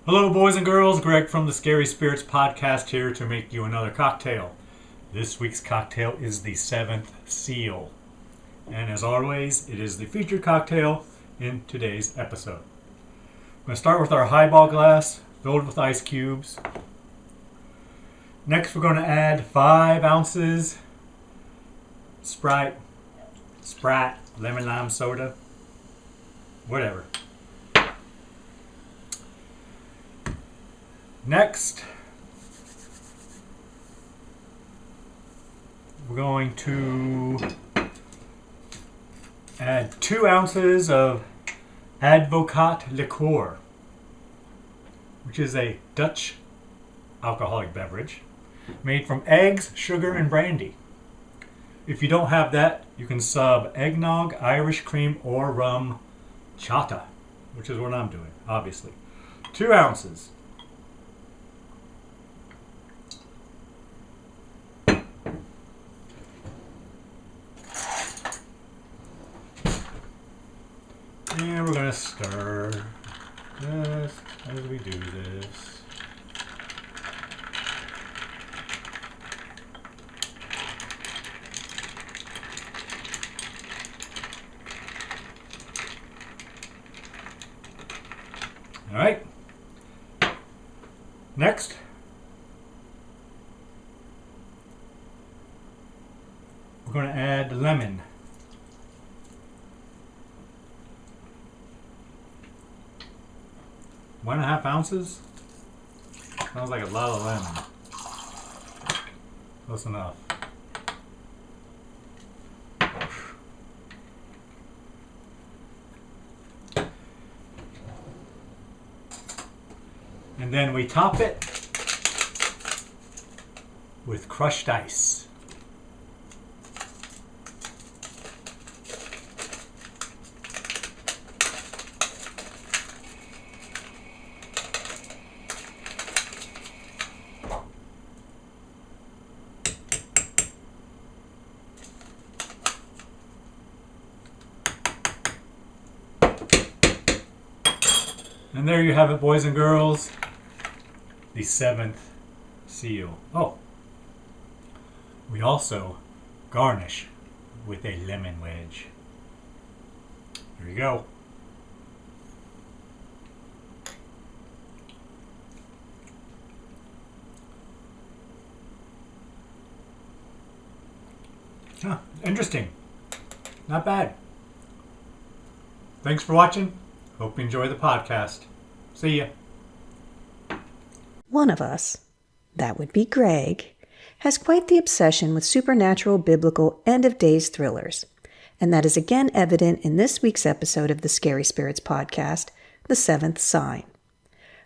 Hello, boys and girls. Greg from the Scary Spirits podcast here to make you another cocktail. This week's cocktail is the Seventh Seal. And as always, it is the featured cocktail in today's episode. I'm going to start with our highball glass filled with ice cubes. Next, we're going to add 5 ounces Sprite, lemon lime soda, whatever. Next, we're going to add 2 ounces of Advocaat liqueur, which is a Dutch alcoholic beverage made from eggs, sugar, and brandy. If you don't have that, you can sub eggnog, Irish cream, or RumChata, which is what I'm doing, obviously. 2 ounces. And we're going to stir just as we do this. All right. Next, we're going to add lemon. 1.5 ounces. Sounds like a lot of lemon. Close enough. And then we top it with crushed ice. And there you have it, boys and girls. The Seventh Seal. Oh, we also garnish with a lemon wedge. There you go. Huh, interesting. Not bad. Thanks for watching. Hope you enjoy the podcast. See ya. One of us, that would be Greg, has quite the obsession with supernatural, biblical, end-of-days thrillers. And that is again evident in this week's episode of the Scary Spirits podcast, The Seventh Sign.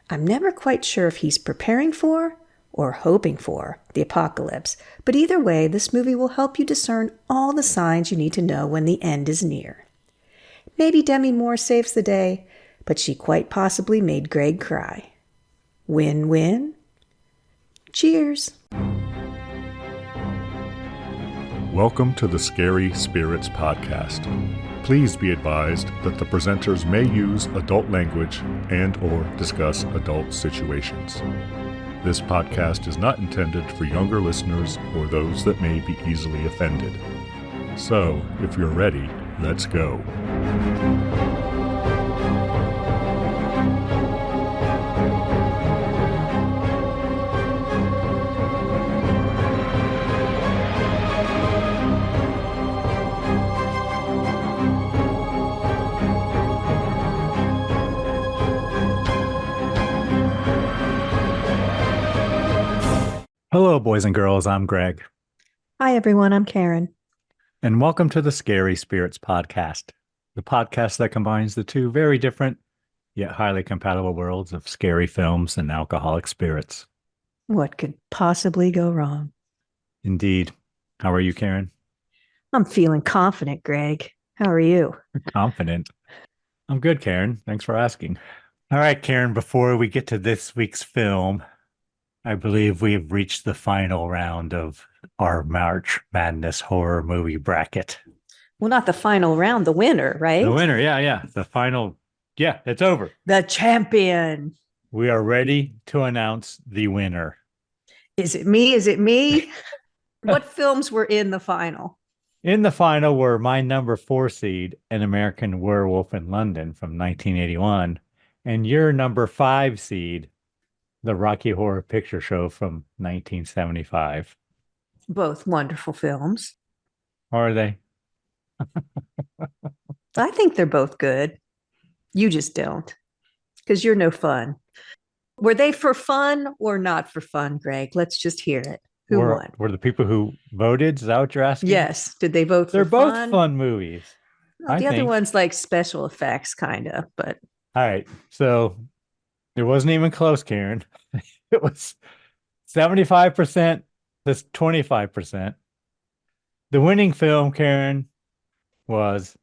I'm never quite sure if he's preparing for or hoping for the apocalypse, but either way, this movie will help you discern all the signs you need to know when the end is near. Maybe Demi Moore saves the day, but she quite possibly made Greg cry. Win-win. Cheers. Welcome to the Scary Spirits podcast. Please be advised that the presenters may use adult language and or discuss adult situations. This podcast is not intended for younger listeners or those that may be easily offended. So, if you're ready, let's go. Hello, boys and girls. I'm Greg. Hi, everyone. I'm Karen. And welcome to the Scary Spirits podcast, the podcast that combines the two very different yet highly compatible worlds of scary films and alcoholic spirits. What could possibly go wrong? Indeed. How are you, Karen? I'm feeling confident, Greg. How are you? Confident. I'm good, Karen. Thanks for asking. All right, Karen, before we get to this week's film, I believe we've reached the final round of our March Madness horror movie bracket. Well, not the final round, the winner, right? The winner, yeah. The final, yeah, it's over. The champion. we are ready to announce the winner. Is it me? Is it me? What films were in the final? In the final were my number 4 seed, An American Werewolf in London from 1981, and your number 5 seed, The Rocky Horror Picture Show from 1975. Both wonderful films. Are they? I think they're both good. You just don't, because you're no fun. Were they for fun or not for fun, Greg? Let's just hear it. Who won? Were the people who voted? Is that what you're asking? Yes. Did they vote They're for both fun? fun movies. Well, the other one's like special effects, kind of, but. All right. So it wasn't even close, Karen. It was 75% to 25%. The winning film, Karen, was.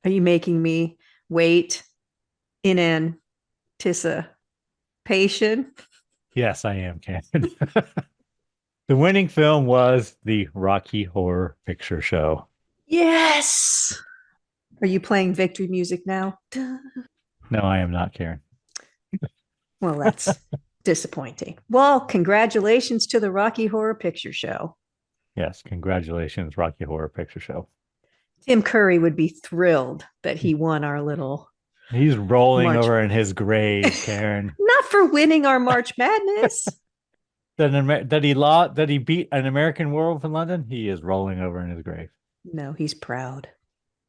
Are you making me wait in anticipation? Yes, I am, Karen. The winning film was The Rocky Horror Picture Show. Yes. Are you playing victory music now? No, I am not, Karen. Well, that's disappointing. Well, congratulations to the Rocky Horror Picture Show. Yes, congratulations, Rocky Horror Picture Show. Tim Curry would be thrilled that he won our little. He's rolling over in his grave, Karen. Not for winning our March Madness. That he beat An American Werewolf in London. He is rolling over in his grave. No, he's proud.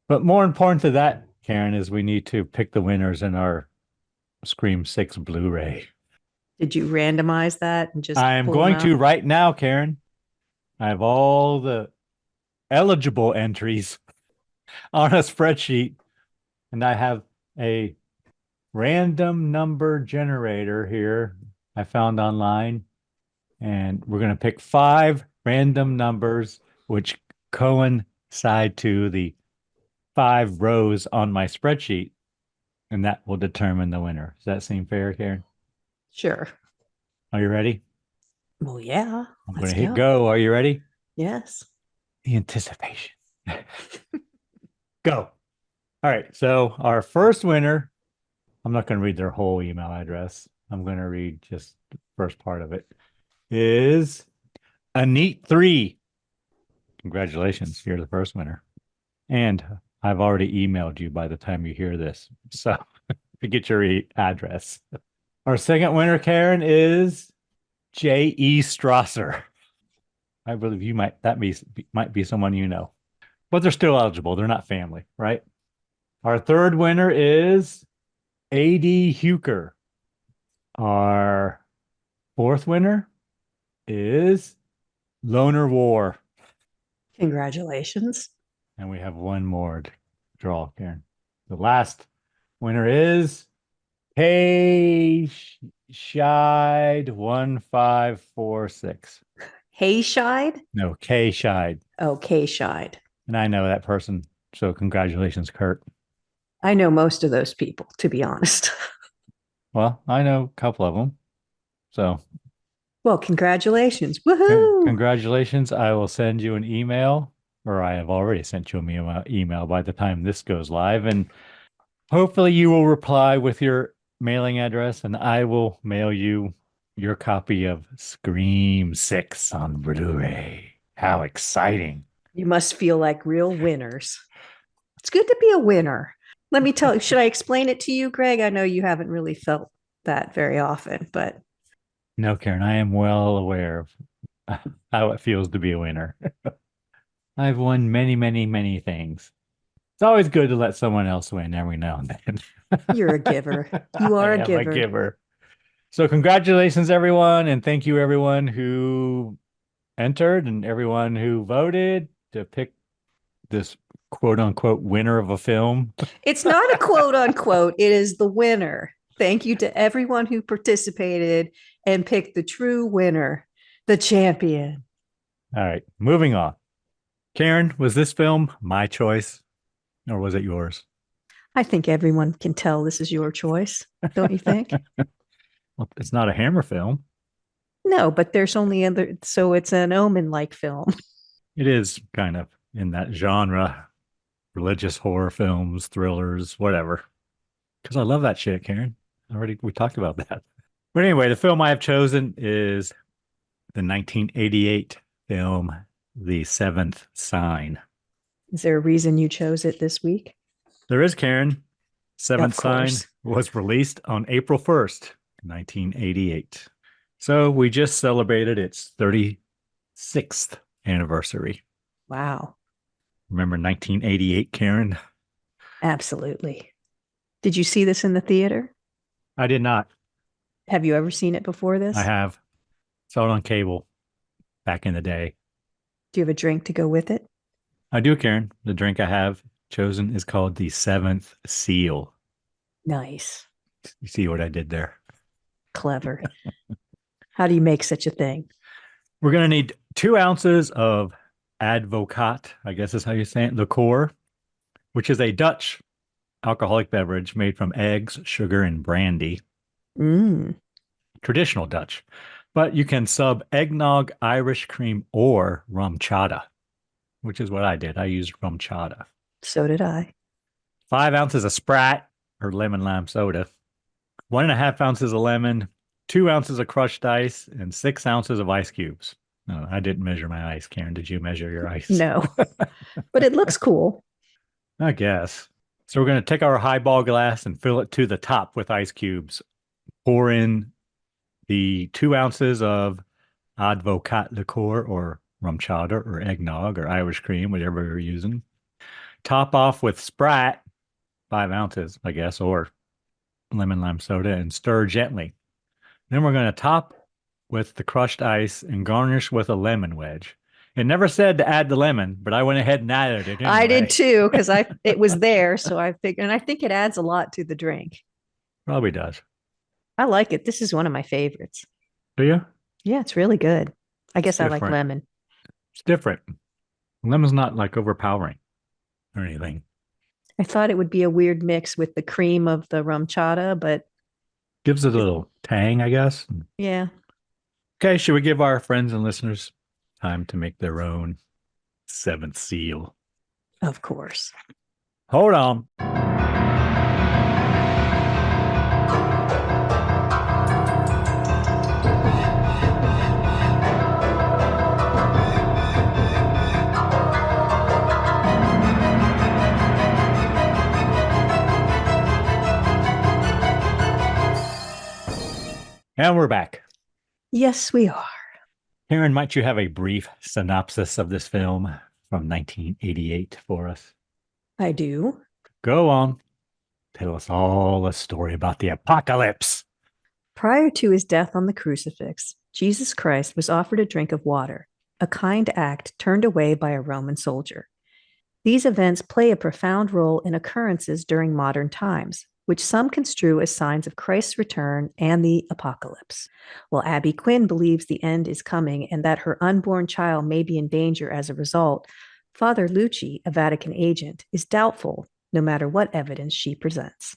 But more important to that, Karen, is we need to pick the winners in our Scream 6 Blu-ray. Did you randomize that and just? I am going to right now, Karen. I have all the eligible entries on a spreadsheet, and I have a random number generator here I found online, and we're going to pick 5 random numbers which coincide to the 5 rows on my spreadsheet, and that will determine the winner. Does that seem fair, Karen? Sure. Are you ready? Well, yeah. I'm going to hit go. Are you ready? Yes. The anticipation. Go. All right. So our first winner, I'm not going to read their whole email address. I'm going to read just the first part of it, is Aneat3. Congratulations. You're the first winner. And I've already emailed you by the time you hear this. So to get your address. Our second winner, Karen, is J.E. Strasser. I believe might be someone you know. But they're still eligible. They're not family, right? Our third winner is A.D. Huker. Our fourth winner is Loner War. Congratulations. And we have one more to draw, Karen. The last winner is Hey Shide 1546. Hey Shide? No, K Shide. Oh, K Shide. And I know that person. So congratulations, Kurt. I know most of those people, to be honest. Well, I know a couple of them. So. Well, congratulations. Woohoo! Congratulations. I will send you an email, or I have already sent you an email by the time this goes live. And hopefully you will reply with your mailing address, and I will mail you your copy of Scream 6 on Blu-ray. How exciting. You must feel like real winners. It's good to be a winner. Let me tell you, should I explain it to you, Greg? I know you haven't really felt that very often, but. No, Karen, I am well aware of how it feels to be a winner. I've won many, many, many things. It's always good to let someone else win every now and then. You're a giver. You are a giver. I'm a giver. So congratulations, everyone. And thank you, everyone who entered and everyone who voted to pick this quote unquote winner of a film. It's not a quote unquote. It is the winner. Thank you to everyone who participated and picked the true winner, the champion. All right, moving on. Karen, was this film my choice or was it yours? I think everyone can tell this is your choice, don't you think? Well, it's not a Hammer film. No, but there's only other, so it's an Omen-like film. It is kind of in that genre, religious horror films, thrillers, whatever. Because I love that shit, Karen. We talked about that. But anyway, the film I have chosen is the 1988 film, The Seventh Sign. Is there a reason you chose it this week? There is, Karen. Seventh Of Sign course. was released on April 1st, 1988. So we just celebrated its 36th anniversary. Wow. Remember 1988, Karen? Absolutely. Did you see this in the theater? I did not. Have you ever seen it before this? I have. Saw it on cable back in the day. Do you have a drink to go with it? I do, Karen. The drink I have chosen is called the Seventh Seal. Nice. You see what I did there? Clever. How do you make such a thing? We're going to need 2 ounces of Advocaat, I guess is how you say it, liqueur, which is a Dutch alcoholic beverage made from eggs, sugar, and brandy. Traditional Dutch. But you can sub eggnog, Irish cream, or RumChata, which is what I did. I used RumChata. So did I. 5 ounces of Sprite or lemon lime soda, 1.5 ounces of lemon, 2 ounces of crushed ice, and 6 ounces of ice cubes. No, I didn't measure my ice, Karen. Did you measure your ice? No, but it looks cool. I guess. So we're going to take our highball glass and fill it to the top with ice cubes. Pour in the 2 ounces of Advocaat liqueur or RumChata or eggnog or Irish cream, whatever you're using. Top off with Sprite, 5 ounces, I guess, or lemon lime soda, and stir gently. Then we're going to top with the crushed ice and garnish with a lemon wedge. It never said to add the lemon, but I went ahead and added it anyway. I did too, because it was there. So I figured, and I think it adds a lot to the drink. Probably does. I like it. This is one of my favorites. Do you? Yeah, it's really good. I guess I like different. lemon. It's different. Lemon's not like overpowering or anything. I thought it would be a weird mix with the cream of the RumChata, but Gives it a little tang, I guess. yeah. Okay, should we give our friends and listeners time to make their own seventh seal? Of course. Hold on. And we're back. Yes, we are. Karen, might you have a brief synopsis of this film from 1988 for us? I do. Go on. Tell us all a story about the apocalypse. Prior to his death on the crucifix, Jesus Christ was offered a drink of water, a kind act turned away by a Roman soldier. These events play a profound role in occurrences during modern times, which some construe as signs of Christ's return and the apocalypse. While Abby Quinn believes the end is coming and that her unborn child may be in danger as a result, Father Lucci, a Vatican agent, is doubtful no matter what evidence she presents.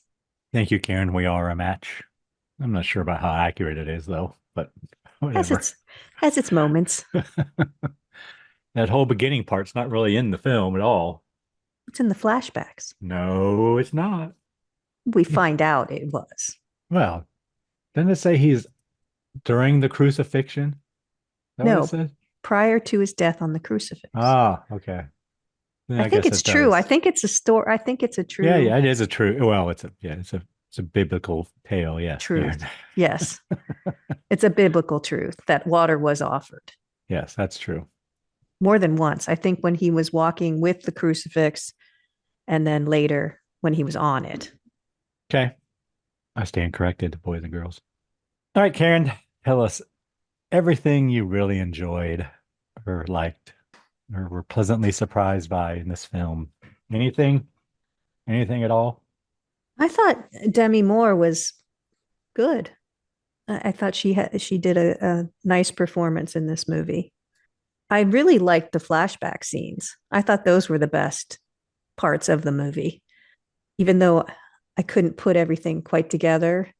Thank you, Karen. We are a match. I'm not sure about how accurate it is, though, but whatever. Has its moments. That whole beginning part's not really in the film at all. It's in the flashbacks. No, it's not. We find out it was. Well, didn't it say he's during the crucifixion? Is that No, what it said? prior to his death on the crucifix. Ah, okay. Then I think guess it's it true. does. I think it's a story. I think it's a true. Yeah, it is a true. Well, it's a biblical tale. Yes, truth. Karen. Yes, it's a biblical truth that water was offered Yes, that's true. more than once. I think when he was walking with the crucifix, and then later when he was on it. Okay, I stand corrected, boys and girls. All right, Karen, tell us everything you really enjoyed or liked or were pleasantly surprised by in this film. Anything at all? I thought Demi Moore was good. I thought she did a nice performance in this movie. I really liked the flashback scenes. I thought those were the best parts of the movie, even though I couldn't put everything quite together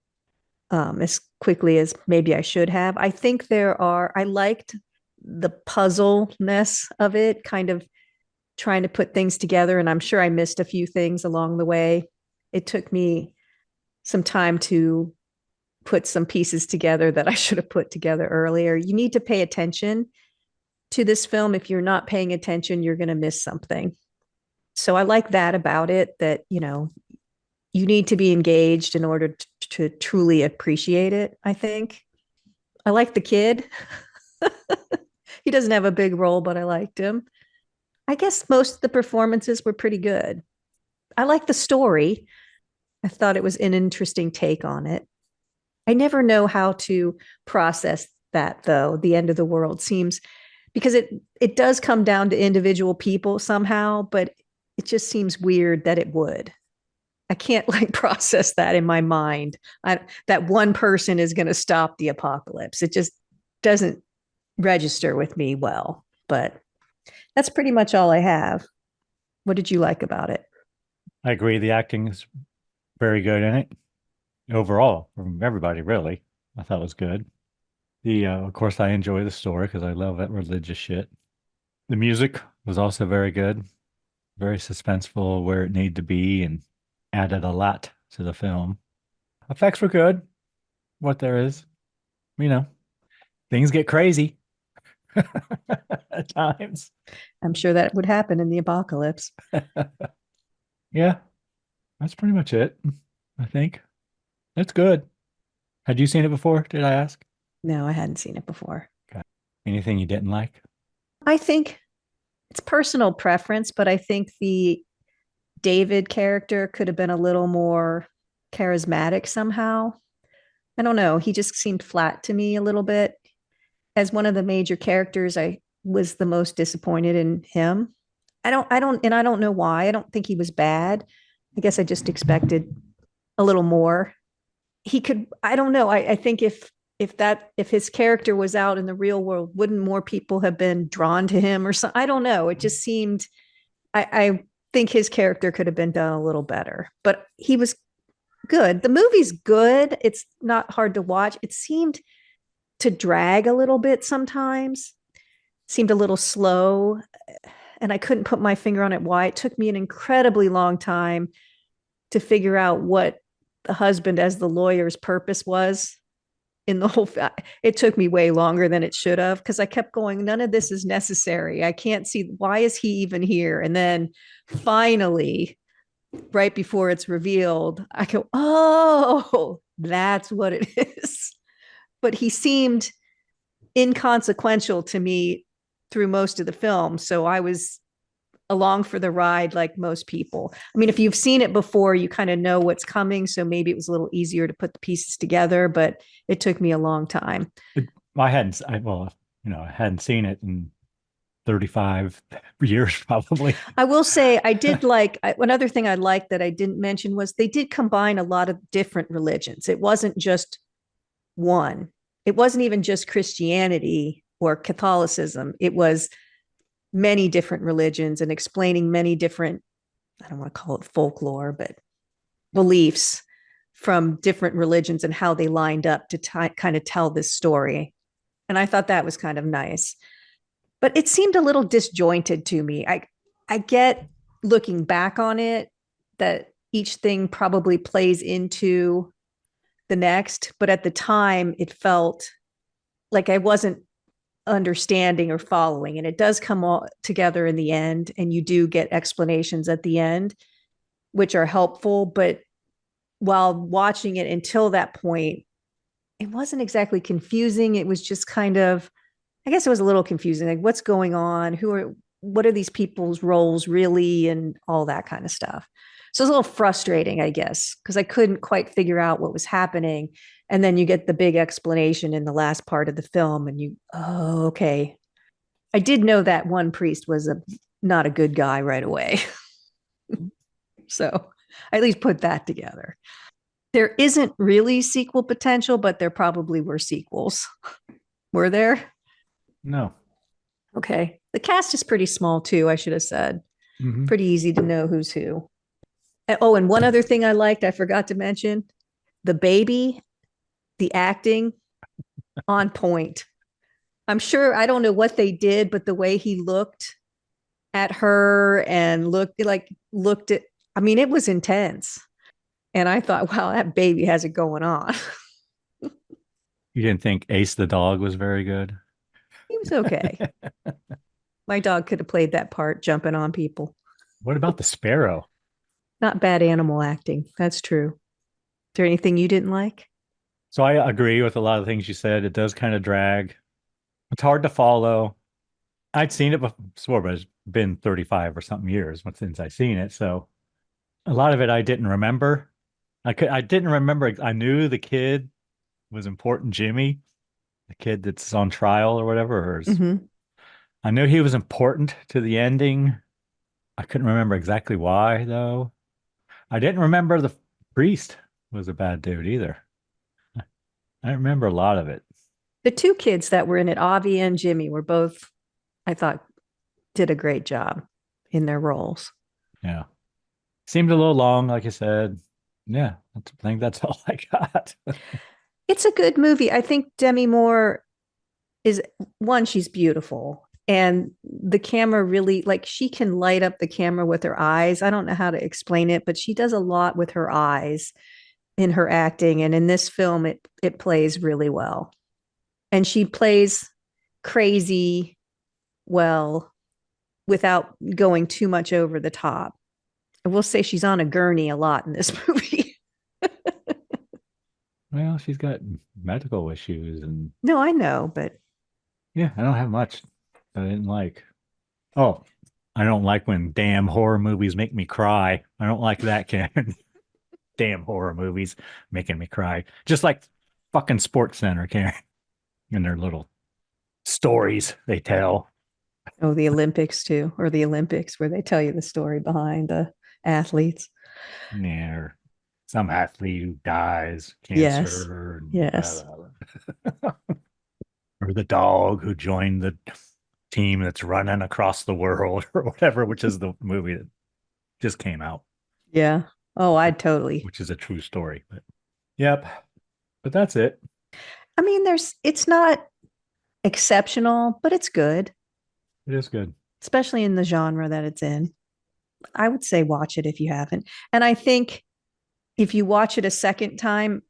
as quickly as maybe I should have. I think I liked the puzzleness of it, kind of trying to put things together. And I'm sure I missed a few things along the way. It took me some time to put some pieces together that I should have put together earlier. You need to pay attention to this film. If you're not paying attention, you're going to miss something. So I like that about it, that, you need to be engaged in order to truly appreciate it, I think. I like the kid. He doesn't have a big role, but I liked him. I guess most of the performances were pretty good. I like the story. I thought it was an interesting take on it. I never know how to process that, though. The end of the world seems, because it does come down to individual people somehow, but it just seems weird that it would. I can't process that in my mind. That one person is going to stop the apocalypse. It just doesn't register with me well. But that's pretty much all I have. What did you like about it? I agree. The acting is very good in it. Overall, from everybody, really. I thought it was good. Of course, I enjoy the story because I love that religious shit. The music was also very good. Very suspenseful where it needed to be and added a lot to the film. Effects were good. What there is. Things get crazy at times. I'm sure that would happen in the apocalypse. Yeah, that's pretty much it, I think. It's good. Had you seen it before? Did I ask? No, I hadn't seen it before. Okay. Anything you didn't like? I think it's personal preference, but I think the David character could have been a little more charismatic somehow. I don't know. He just seemed flat to me a little bit. As one of the major characters, I was the most disappointed in him. I don't know why. I don't think he was bad. I guess I just expected a little more. I don't know. I think if his character was out in the real world, wouldn't more people have been drawn to him or something? I don't know. It just seemed, I think his character could have been done a little better, but he was good. The movie's good. It's not hard to watch. It seemed to drag a little bit sometimes, seemed a little slow, and I couldn't put my finger on it why. It took me an incredibly long time to figure out what the husband as the lawyer's purpose was in the whole. It took me way longer than it should have, because I kept going, none of this is necessary. I can't see, why is he even here? And then finally, right before it's revealed, I go, oh, that's what it is. But he seemed inconsequential to me through most of the film. So I was along for the ride like most people. I mean, if you've seen it before, you kind of know what's coming. So maybe it was a little easier to put the pieces together, but it took me a long time. I hadn't seen it in 35 years probably. I will say I did like, one other thing I liked that I didn't mention was they did combine a lot of different religions. It wasn't just one. It wasn't even just Christianity or Catholicism. It was many different religions and explaining many different, I don't want to call it folklore, but beliefs from different religions and how they lined up to kind of tell this story. And I thought that was kind of nice. But it seemed a little disjointed to me. I get, looking back on it, that each thing probably plays into the next, but at the time it felt like I wasn't understanding or following, and it does come all together in the end, and you do get explanations at the end which are helpful, but while watching it until that point, it wasn't exactly confusing. It was just kind of, I guess it was a little confusing, like what's going on, what are these people's roles really, and all that kind of stuff. So it was a little frustrating, I guess, because I couldn't quite figure out what was happening. And then you get the big explanation in the last part of the film, and oh, okay. I did know that one priest was not a good guy right away. So I at least put that together. There isn't really sequel potential, but there probably were sequels. Were there? No. Okay. The cast is pretty small too, I should have said. Mm-hmm. Pretty easy to know who's who. Oh, and one other thing I liked, I forgot to mention, the baby, the acting on point. I'm sure, I don't know what they did, but the way he looked at her and looked at, I mean, it was intense. And I thought, wow, that baby has it going on. You didn't think Ace the dog was very good? He was okay. My dog could have played that part jumping on people. What about the sparrow? Not bad animal acting. That's true. Is there anything you didn't like? So I agree with a lot of things you said. It does kind of drag. It's hard to follow. I'd seen it before, but it's been 35 or something years since I've seen it. So a lot of it I didn't remember. I didn't remember. I knew the kid was important, Jimmy, the kid that's on trial or whatever. Mm-hmm. I knew he was important to the ending. I couldn't remember exactly why, though. I didn't remember the priest was a bad dude either. I remember a lot of it. The two kids that were in it, Avi and Jimmy, were both, I thought, did a great job in their roles. Yeah. Seemed a little long, like I said. Yeah, I think that's all I got. It's a good movie. I think Demi Moore is one, she's beautiful. And the camera really, like, she can light up the camera with her eyes. I don't know how to explain it, but she does a lot with her eyes in her acting. And in this film, it plays really well. And she plays crazy well without going too much over the top. I will say she's on a gurney a lot in this movie. Well, she's got medical issues and No, I know, but yeah, I don't have much that I didn't like. Oh, I don't like when damn horror movies make me cry. I don't like that, Karen. Damn horror movies making me cry. Just like fucking Sports Center, Karen, and their little stories they tell. oh, the Olympics too, or the Olympics where they tell you the story behind the athletes. Yeah, or some athlete who dies, Yes. cancer, and blah, Yes. blah, blah. Or the dog who joined the team that's running across the world or whatever, which is the movie that just came out, Yeah. Oh, I'd totally. which is a true story. But yep, but that's it. I mean, it's not exceptional, but it's good, It is good. especially in the genre that it's in. I would say watch it if you haven't. And I think if you watch it a second time,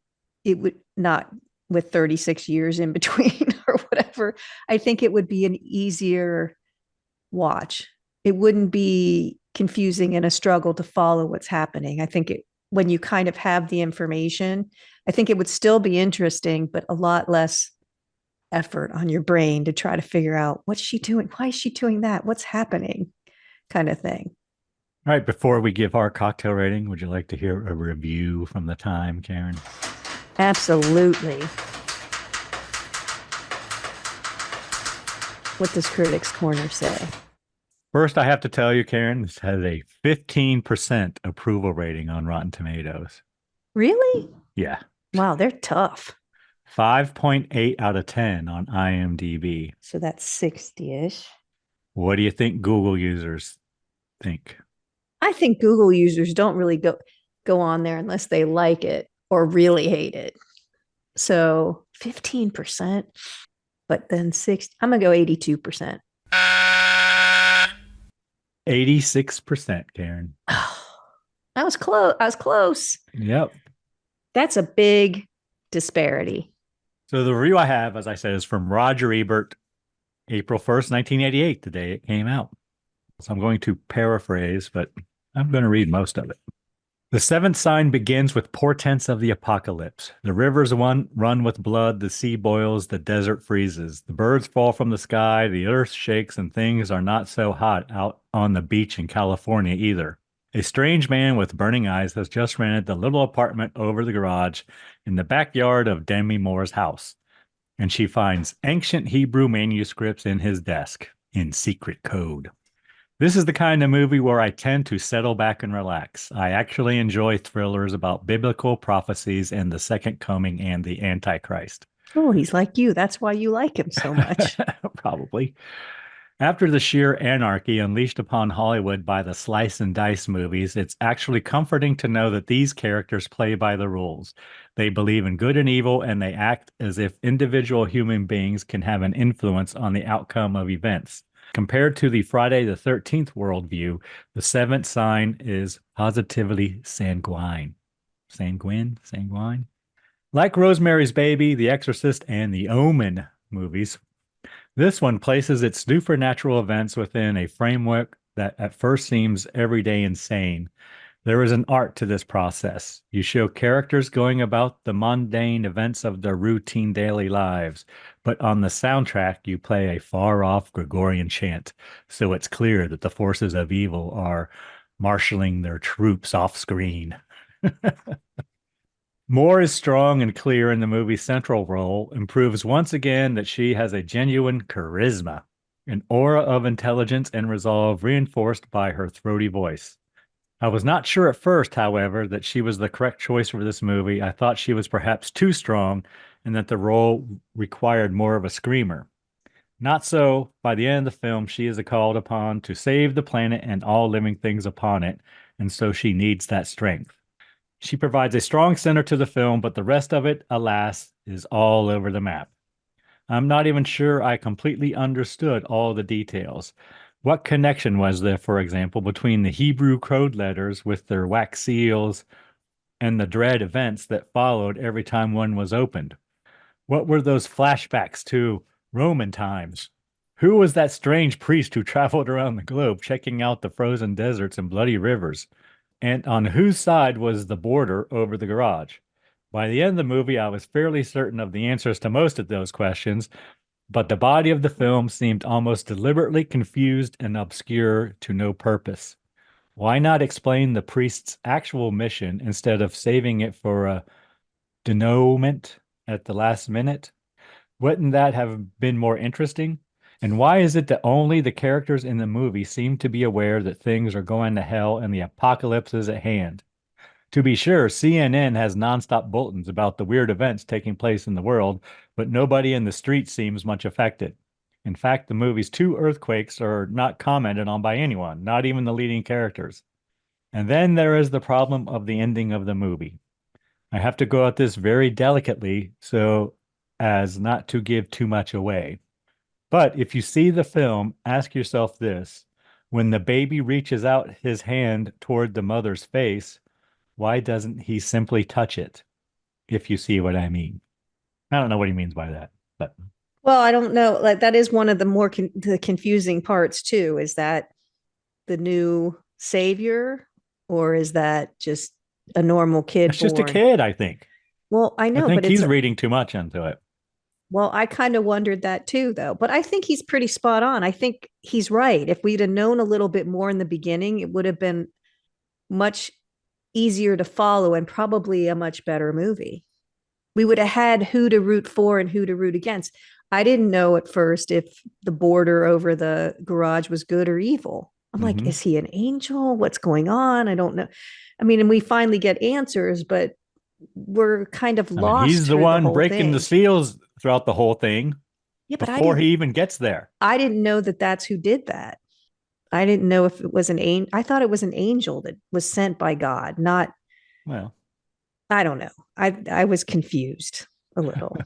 it would not with 36 years in between or whatever. I think it would be an easier watch. It wouldn't be confusing and a struggle to follow what's happening. I think when you kind of have the information, I think it would still be interesting, but a lot less effort on your brain to try to figure out what's she doing? Why is she doing that? What's happening? Kind of thing. All right, before we give our cocktail rating, would you like to hear a review from the time, Karen? Absolutely. What does Critics Corner say? First, I have to tell you, Karen, this has a 15% approval rating on Rotten Tomatoes. Really? Yeah. Wow, they're tough. 5.8 out of 10 on IMDb. So that's 60-ish. What do you think Google users think? I think Google users don't really go on there unless they like it or really hate it. So 15%, but then I'm going to go 82%. 86%, Karen. I was close. I was close. Yep. That's a big disparity. So the review I have, as I said, is from Roger Ebert, April 1st, 1988, the day it came out. So I'm going to paraphrase, but I'm going to read most of it. The seventh sign begins with portents of the apocalypse. The rivers run with blood, the sea boils, the desert freezes. The birds fall from the sky, the earth shakes, and things are not so hot out on the beach in California either. A strange man with burning eyes has just rented the little apartment over the garage in the backyard of Demi Moore's house, and she finds ancient Hebrew manuscripts in his desk in secret code. This is the kind of movie where I tend to settle back and relax. I actually enjoy thrillers about biblical prophecies and the second coming and the Antichrist. Oh, he's like you. That's why you like him so much. Probably. After the sheer anarchy unleashed upon Hollywood by the slice and dice movies, it's actually comforting to know that these characters play by the rules. They believe in good and evil, and they act as if individual human beings can have an influence on the outcome of events. Compared to the Friday the 13th worldview, the seventh sign is positively sanguine. Sanguine? Like Rosemary's Baby, The Exorcist, and the Omen movies, this one places its supernatural events within a framework that at first seems everyday insane. There is an art to this process. You show characters going about the mundane events of their routine daily lives, but on the soundtrack, you play a far off Gregorian chant, so it's clear that the forces of evil are marshaling their troops off screen. Moore is strong and clear in the movie's central role and proves once again that she has a genuine charisma, an aura of intelligence and resolve reinforced by her throaty voice. I was not sure at first, however, that she was the correct choice for this movie. I thought she was perhaps too strong and that the role required more of a screamer. Not so. By the end of the film, she is called upon to save the planet and all living things upon it, and so she needs that strength. She provides a strong center to the film, but the rest of it, alas, is all over the map. I'm not even sure I completely understood all the details. What connection was there, for example, between the Hebrew code letters with their wax seals and the dread events that followed every time one was opened? What were those flashbacks to Roman times? Who was that strange priest who traveled around the globe checking out the frozen deserts and bloody rivers? And on whose side was the border over the garage? By the end of the movie, I was fairly certain of the answers to most of those questions, but the body of the film seemed almost deliberately confused and obscure to no purpose. Why not explain the priest's actual mission instead of saving it for a denouement at the last minute? Wouldn't that have been more interesting? And why is it that only the characters in the movie seem to be aware that things are going to hell and the apocalypse is at hand? To be sure, CNN has nonstop bulletins about the weird events taking place in the world, but nobody in the street seems much affected. In fact, the movie's two earthquakes are not commented on by anyone, not even the leading characters. And then there is the problem of the ending of the movie. I have to go at this very delicately so as not to give too much away. But if you see the film, ask yourself this. When the baby reaches out his hand toward the mother's face, why doesn't he simply touch it? If you see what I mean. I don't know what he means by that, but Well, I don't know. Like that is one of the more the confusing parts too. Is that the new savior, or is that just a normal kid it's just a born? kid, I think. Well, I I know, think but it's he's reading too much into it. well, I kind of wondered that too, though. But I think he's pretty spot on. I think he's right. If we'd have known a little bit more in the beginning, it would have been much easier to follow and probably a much better movie. We would have had who to root for and who to root against. I didn't know at first if the border over the garage was good or evil. I'm like, is he an angel? What's going on? I don't know. I mean, and we finally get answers, but we're kind of I mean, lost he's the through the one whole breaking the thing. seals throughout the whole thing Yeah, but before he even gets there. I didn't know that that's who did that. I didn't know if it was an angel. I thought it was an angel that was sent by God, not. Well, I don't know. I was confused a little.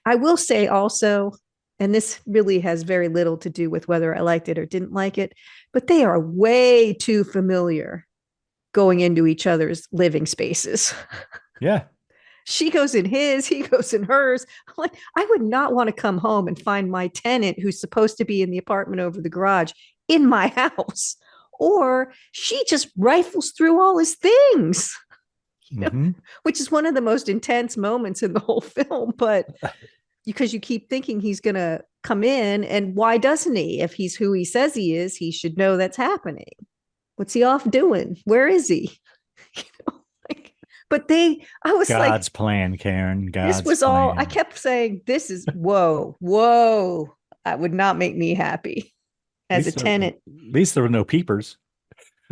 I will say also, and this really has very little to do with whether I liked it or didn't like it, but they are way too familiar going into each other's living spaces. yeah. She goes in his, he goes in hers. I'm like, I would not want to come home and find my tenant who's supposed to be in the apartment over the garage in my house. Or she just rifles through all his things, which is one of the most intense moments in the whole film. But because you keep thinking he's going to come in, and why doesn't he? If he's who he says he is, he should know that's happening. What's he off doing? Where is he? But I was like, God's plan, Karen. God's this was plan. all, I kept saying, this is, whoa. That would not make me happy as a tenant. At least there were no peepers.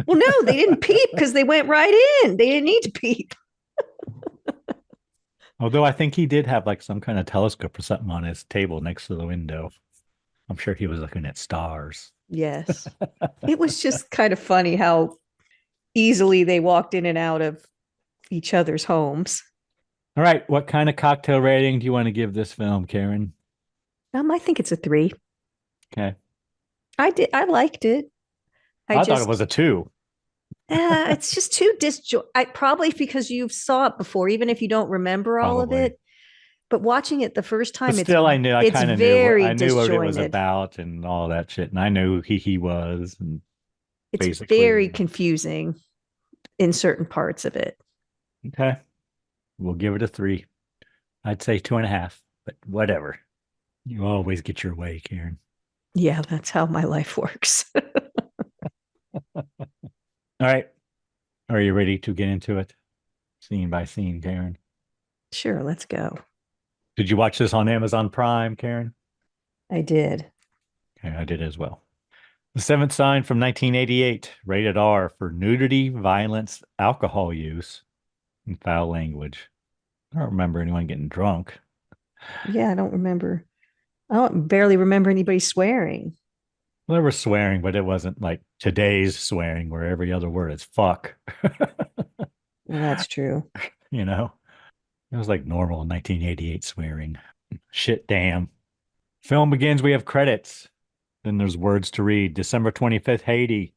Well, no, they didn't peep because they went right in. They didn't need to peep. Although I think he did have like some kind of telescope or something on his table next to the window. I'm sure he was looking at stars. Yes. It was just kind of funny how easily they walked in and out of each other's homes. All right. What kind of cocktail rating do you want to give this film, Karen? I think it's a 3. Okay. I liked it. I thought it was a 2. It's just too disjointed. Probably because you saw it before, even if you don't remember all of Probably. it. But watching it the first But time, still, I knew, I it's kind of knew what very I knew what it was disjointed. about and all that shit, and I knew who he was, and It's basically, very confusing in certain parts of it. okay, we'll give it a 3. I'd say 2.5, but whatever. You always get your way, Karen. Yeah, that's how my life works. All right, are you ready to get into it, scene by scene, Karen? Sure, let's go. Did you watch this on Amazon Prime, Karen? I did. Okay, I did as well. The Seventh Sign from 1988, rated R for nudity, violence, alcohol use, and foul language. I don't remember anyone getting drunk. Yeah, I don't remember. I don't barely remember anybody swearing. Well, they were swearing, but it wasn't like today's swearing where every other word is fuck. Well, that's true. You know, it was like normal 1988 swearing. Shit, damn. Film begins. We have credits. Then there's words to read. December 25th, Haiti.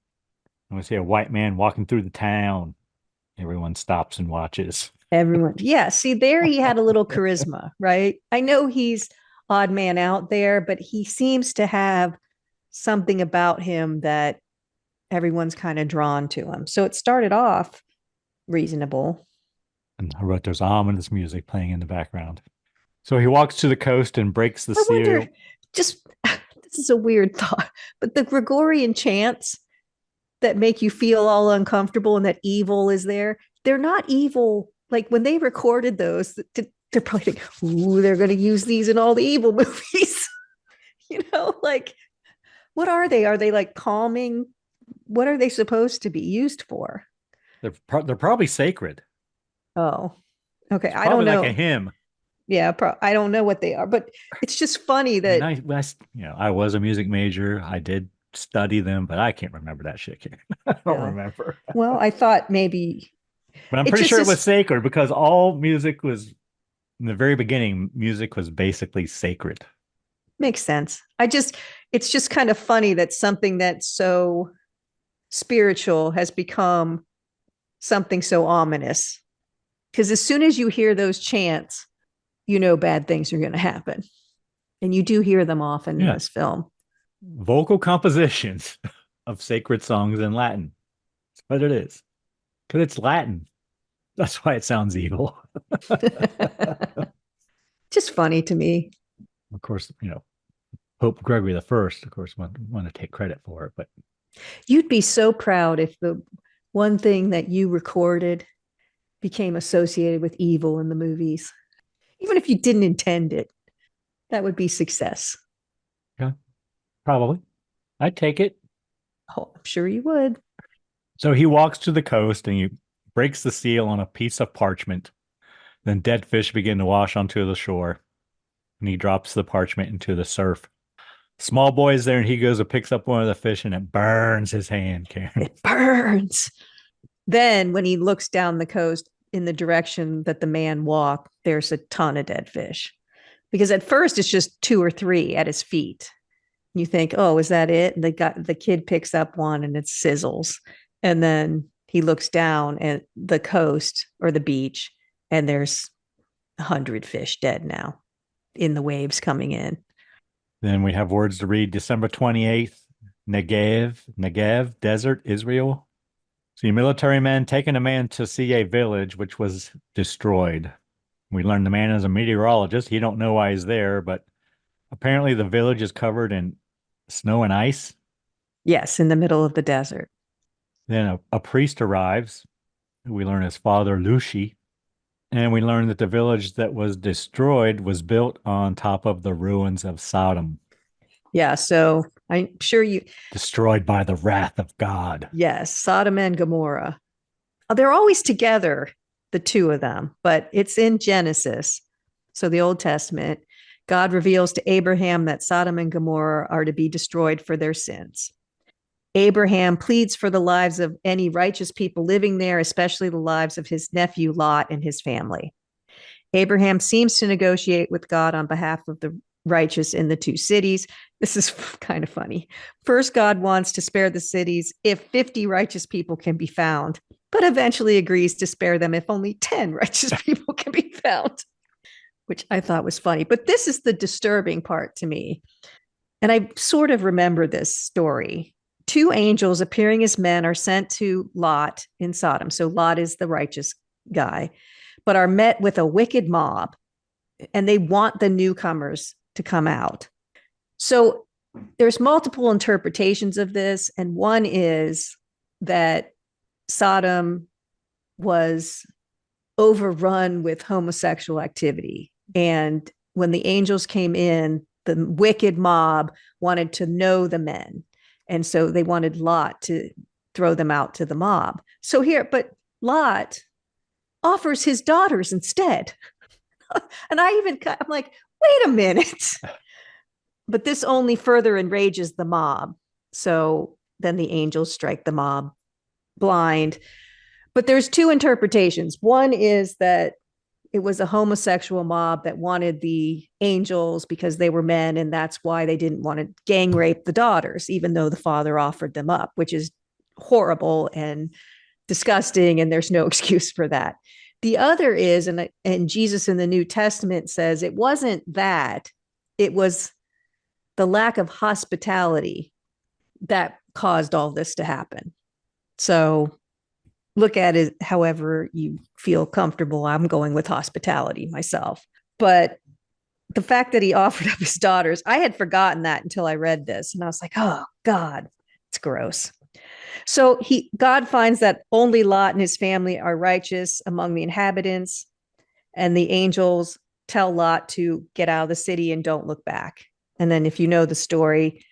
And we see a white man walking through the town. Everyone stops and watches. Everyone. Yeah, see, there he had a little charisma, right? I know he's odd man out there, but he seems to have something about him that everyone's kind of drawn to him. So it started off reasonable. And I wrote there's ominous music playing in the background. So he walks to the coast and breaks the I seal. wonder, just this is a weird thought, but the Gregorian chants that make you feel all uncomfortable and that evil is there, they're not evil. Like when they recorded those, they're probably thinking, ooh, they're going to use these in all the evil movies. Like what are they? Are they like calming? What are they supposed to be used for? They're probably sacred. Oh, okay. It's I don't know. like a hymn. Yeah, I don't know what they are, but it's just funny that I mean, I was a music major. I did study them, but I can't remember that shit. I don't remember. Well, I thought maybe, but I'm pretty sure it was sacred because all music was in the very beginning. Music was basically sacred. Makes sense. It's just kind of funny that something that's so spiritual has become something so ominous. Because as soon as you hear those chants, you know bad things are going to happen. And you do hear them often in this film. Vocal compositions of sacred songs in Latin. That's what it is. Because it's Latin. That's why it sounds evil. Just funny to me. Of course, Pope Gregory the First, of course, want to take credit for it. But you'd be so proud if the one thing that you recorded became associated with evil in the movies. Even if you didn't intend it, that would be success. Yeah, probably. I'd take it. Oh, I'm sure you would. So he walks to the coast and he breaks the seal on a piece of parchment. Then dead fish begin to wash onto the shore. And he drops the parchment into the surf. Small boy is there and he goes and picks up one of the fish and it burns his hand, Karen. It burns. Then when he looks down the coast in the direction that the man walked, there's a ton of dead fish. Because at first it's just 2 or 3 at his feet. You think, oh, is that it? And the kid picks up one and it sizzles. And then he looks down at the coast or the beach and there's 100 fish dead now in the waves coming in. Then we have words to read. December 28th, Negev, desert, Israel. See, military men taking a man to see a village which was destroyed. We learned the man is a meteorologist. He don't know why he's there, but apparently the village is covered in snow and ice. Yes, in the middle of the desert. Then a priest arrives, who we learn is Father Lucy. And we learn that the village that was destroyed was built on top of the ruins of Sodom. Yeah, so I'm sure you... Destroyed by the wrath of God. Yes, Sodom and Gomorrah. They're always together, the two of them, but it's in Genesis. So the Old Testament, God reveals to Abraham that Sodom and Gomorrah are to be destroyed for their sins. Abraham pleads for the lives of any righteous people living there, especially the lives of his nephew Lot and his family. Abraham seems to negotiate with God on behalf of the righteous in the two cities. This is kind of funny. First, God wants to spare the cities if 50 righteous people can be found, but eventually agrees to spare them if only 10 righteous people can be found, which I thought was funny. But this is the disturbing part to me. And I sort of remember this story. Two angels appearing as men are sent to Lot in Sodom. So Lot is the righteous guy, but are met with a wicked mob, and they want the newcomers to come out. So there's multiple interpretations of this. And one is that Sodom was overrun with homosexual activity. And when the angels came in, the wicked mob wanted to know the men. And so they wanted Lot to throw them out to the mob. So here, but Lot offers his daughters instead. And I'm like, wait a minute. But this only further enrages the mob. So then the angels strike the mob blind. But there's two interpretations. One is that it was a homosexual mob that wanted the angels because they were men, and that's why they didn't want to gang rape the daughters, even though the father offered them up, which is horrible and disgusting, and there's no excuse for that. The other is, and Jesus in the New Testament says it wasn't that, it was the lack of hospitality that caused all this to happen. So look at it however you feel comfortable. I'm going with hospitality myself. But the fact that he offered up his daughters, I had forgotten that until I read this. And I was like, oh, God, it's gross. So God finds that only Lot and his family are righteous among the inhabitants. And the angels tell Lot to get out of the city and don't look back. And then if you know the story,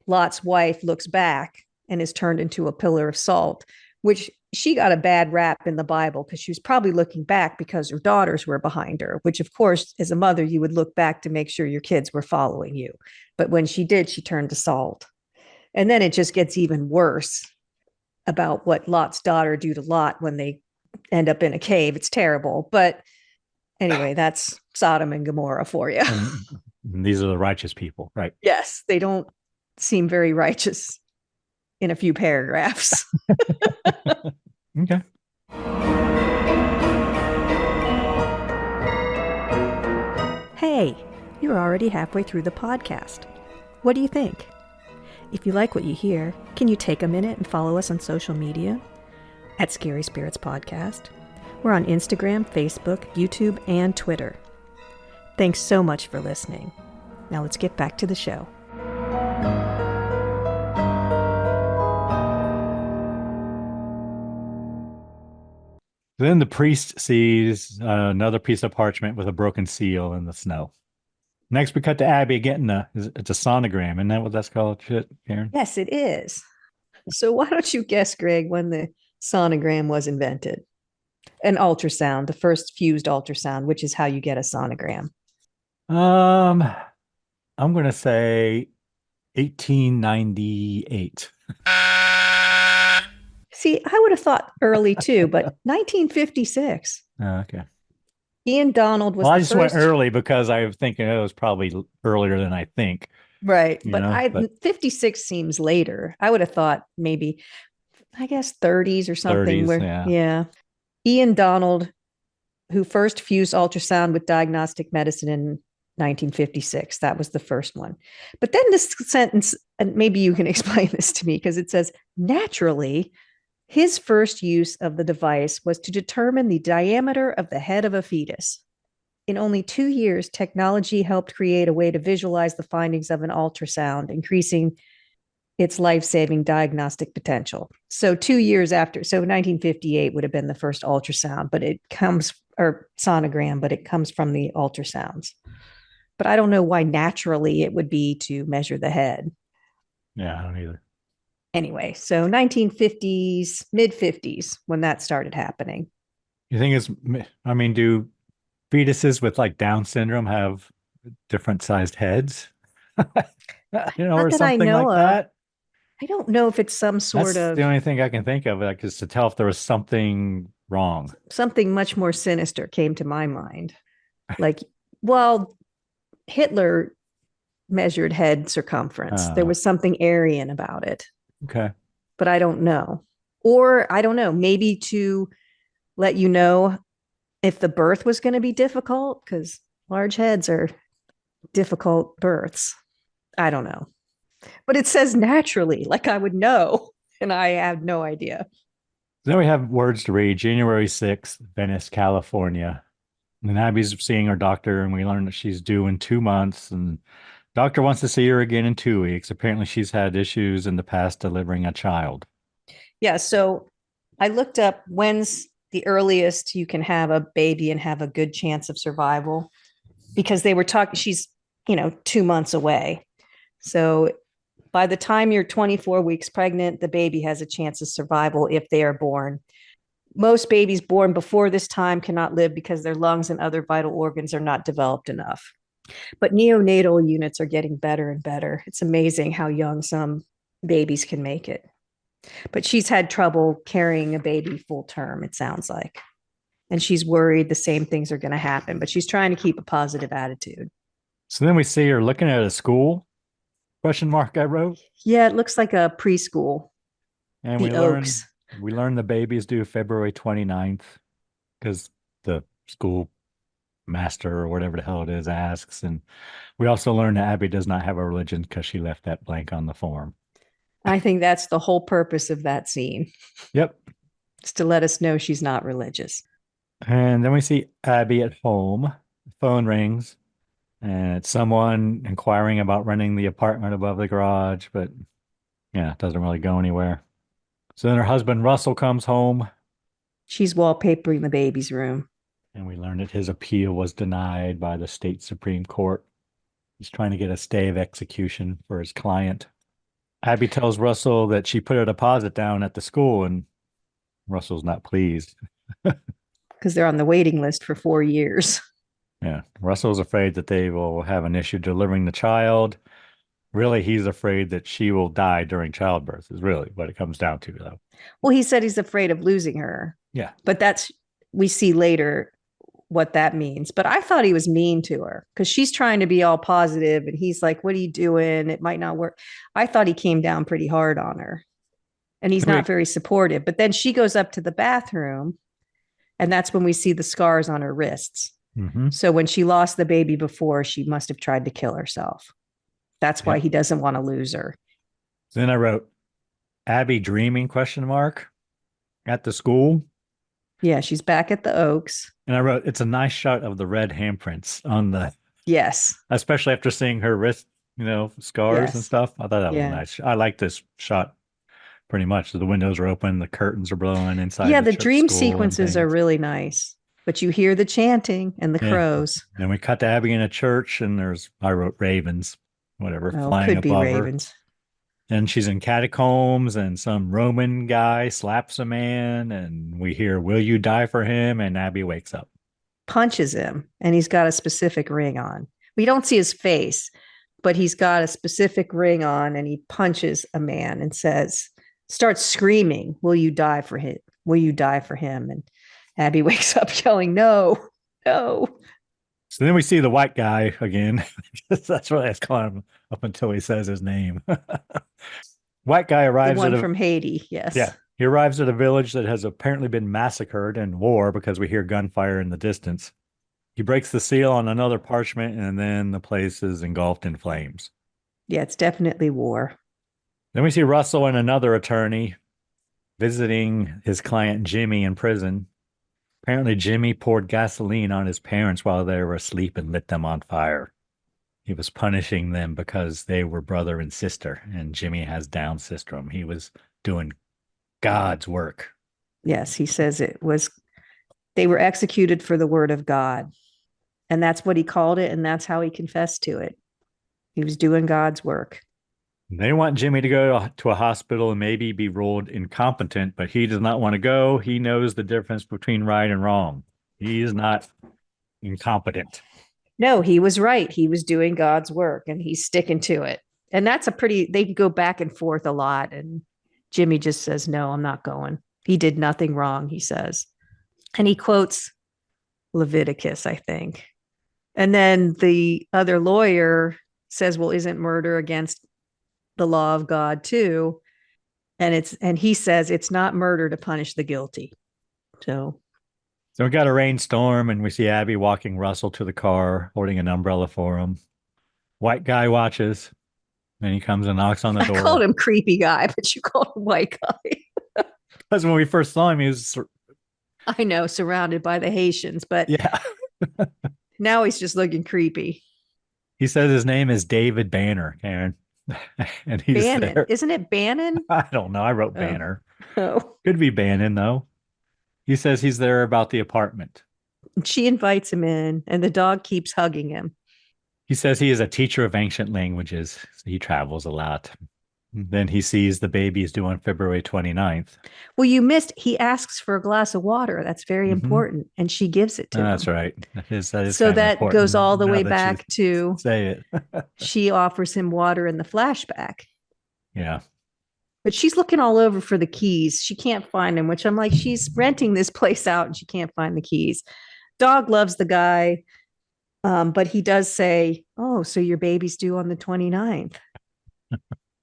Lot's wife looks back and is turned into a pillar of salt, which she got a bad rap in the Bible because she was probably looking back because her daughters were behind her, which of course, as a mother, you would look back to make sure your kids were following you. But when she did, she turned to salt. And then it just gets even worse about what Lot's daughter do to Lot when they end up in a cave. It's terrible. But anyway, that's Sodom and Gomorrah for you. And these are the righteous people, right? Yes, they don't seem very righteous in a few paragraphs. Okay. Hey, you're already halfway through the podcast. What do you think? If you like what you hear, can you take a minute and follow us on social media at Scary Spirits Podcast? We're on Instagram, Facebook, YouTube, and Twitter. Thanks so much for listening. Now let's get back to the show. Then the priest sees another piece of parchment with a broken seal in the snow. Next, we cut to Abby getting it's a sonogram. Isn't that what that's called, Karen? Yes, it is. So why don't you guess, Greg, when the sonogram was invented? An ultrasound, the first fused ultrasound, which is how you get a sonogram. I'm going to say 1898. See, I would have thought early too, but 1956. Okay. Ian Donald was I the just first. went early because I was thinking it was probably earlier than I think. Right. You But know, 56 seems later. I would have thought maybe, I guess 30s or something. 30s, yeah. Ian Donald, who first fused ultrasound with diagnostic medicine in 1956. That was the first one. But then this sentence, and maybe you can explain this to me, because it says, naturally, his first use of the device was to determine the diameter of the head of a fetus. In only 2 years, technology helped create a way to visualize the findings of an ultrasound, increasing its life-saving diagnostic potential. So 2 years after, so 1958 would have been the first ultrasound, but it comes, or sonogram, but it comes from the ultrasounds. But I don't know why naturally it would be to measure the head. Yeah, I don't either. Anyway, so 1950s, mid 50s, when that started happening. You think do fetuses with like Down syndrome have different sized heads? Or something like that? I don't know if it's some sort That's of the only thing I can think of, like, is to tell if there was something wrong. Something much more sinister came to my mind. Like, well, Hitler measured head circumference. There was something Aryan about it. Okay. But I don't know. Or I don't know, maybe to let you know if the birth was going to be difficult, because large heads are difficult births. I don't know. But it says naturally, like I would know. And I have no idea. Then we have words to read. January 6th, Venice, California. And Abby's seeing her doctor, and we learn that she's due in 2 months. And doctor wants to see her again in 2 weeks. Apparently, she's had issues in the past delivering a child. Yeah. So I looked up when's the earliest you can have a baby and have a good chance of survival, because they were talking, she's, 2 months away. So by the time you're 24 weeks pregnant, the baby has a chance of survival if they are born. Most babies born before this time cannot live because their lungs and other vital organs are not developed enough. But neonatal units are getting better and better. It's amazing how young some babies can make it. But she's had trouble carrying a baby full term, it sounds like. And she's worried the same things are going to happen, but she's trying to keep a positive attitude. So then we see her looking at a school, question mark I wrote. Yeah, it looks like a preschool. And the Oaks. We learn the baby's due February 29th because the school master or whatever the hell it is asks. And we also learn that Abby does not have a religion because she left that blank on the form. I think that's the whole purpose of that scene. Yep. It's to let us know she's not religious. And then we see Abby at home. The phone rings, and it's someone inquiring about renting the apartment above the garage, but yeah, it doesn't really go anywhere. So then her husband, Russell, comes home. She's wallpapering the baby's room. And we learn that his appeal was denied by the state Supreme Court. He's trying to get a stay of execution for his client. Abby tells Russell that she put a deposit down at the school, and Russell's not pleased. Because they're on the waiting list for 4 years. Yeah. Russell's afraid that they will have an issue delivering the child. Really, he's afraid that she will die during childbirth is really what it comes down to, though. Well, he said he's afraid of losing her. Yeah. But we see later what that means. But I thought he was mean to her because she's trying to be all positive and he's like, what are you doing? It might not work. I thought he came down pretty hard on her and he's not very supportive. But then she goes up to the bathroom and that's when we see the scars on her wrists. Mm-hmm. So when she lost the baby before, she must have tried to kill herself. That's why he doesn't want to lose her. Then I wrote, Abby dreaming, question mark, at the school. Yeah, she's back at the Oaks. And I wrote, it's a nice shot of the red handprints on the... Yes. Especially after seeing her wrist, scars and stuff. I thought that was nice. I like this shot pretty much. The windows are open, the curtains are blowing inside. Yeah, the dream sequences are really nice. But you hear the chanting and the crows. And we cut to Abby in a church and I wrote ravens, whatever, flying could be above ravens. her. And she's in catacombs and some Roman guy slaps a man and we hear, will you die for him? And Abby wakes up. Punches him and he's got a specific ring on. We don't see his face, but he's got a specific ring on and he punches a man and starts screaming, will you die for him? Will you die for him? And Abby wakes up yelling, no. So then we see the white guy again. That's what I was calling him up until he says his name. White guy arrives from Haiti, yes. Yeah. He arrives at a village that has apparently been massacred in war because we hear gunfire in the distance. He breaks the seal on another parchment and then the place is engulfed in flames. Yeah, it's definitely war. Then we see Russell and another attorney visiting his client Jimmy in prison. Apparently, Jimmy poured gasoline on his parents while they were asleep and lit them on fire. He was punishing them because they were brother and sister, and Jimmy has Down syndrome. He was doing God's work. Yes, he says they were executed for the word of God. And that's what he called it, and that's how he confessed to it. He was doing God's work. They want Jimmy to go to a hospital and maybe be ruled incompetent, but he does not want to go. He knows the difference between right and wrong. He is not incompetent. No, he was right. He was doing God's work and he's sticking to it. And that's they go back and forth a lot. And Jimmy just says, no, I'm not going. He did nothing wrong, he says. And he quotes Leviticus, I think. And then the other lawyer says, well, isn't murder against the law of God too? And he says it's not murder to punish the guilty. So we got a rainstorm and we see Abby walking Russell to the car, holding an umbrella for him. White guy watches. And he comes and knocks on the door. I called him creepy guy, but you called him white guy. Because when we first saw him, he was... I know, surrounded by the Haitians, but yeah. Now he's just looking creepy. He says his name is David Banner, Karen. And he's Bannon. there. Isn't it Bannon? I don't know. I wrote Banner. Oh. Could be Bannon, though. He says he's there about the apartment. She invites him in, and the dog keeps hugging him. He says he is a teacher of ancient languages. So he travels a lot. Then he sees the baby is due on February 29th. Well, you missed. He asks for a glass of water. That's very important. And she gives it to him. That's right. That is so that goes all the way back to say it. She offers him water in the flashback. Yeah. But she's looking all over for the keys. She can't find them, which I'm like, she's renting this place out and she can't find the keys. Dog loves the guy. But he does say, oh, so your baby's due on the 29th.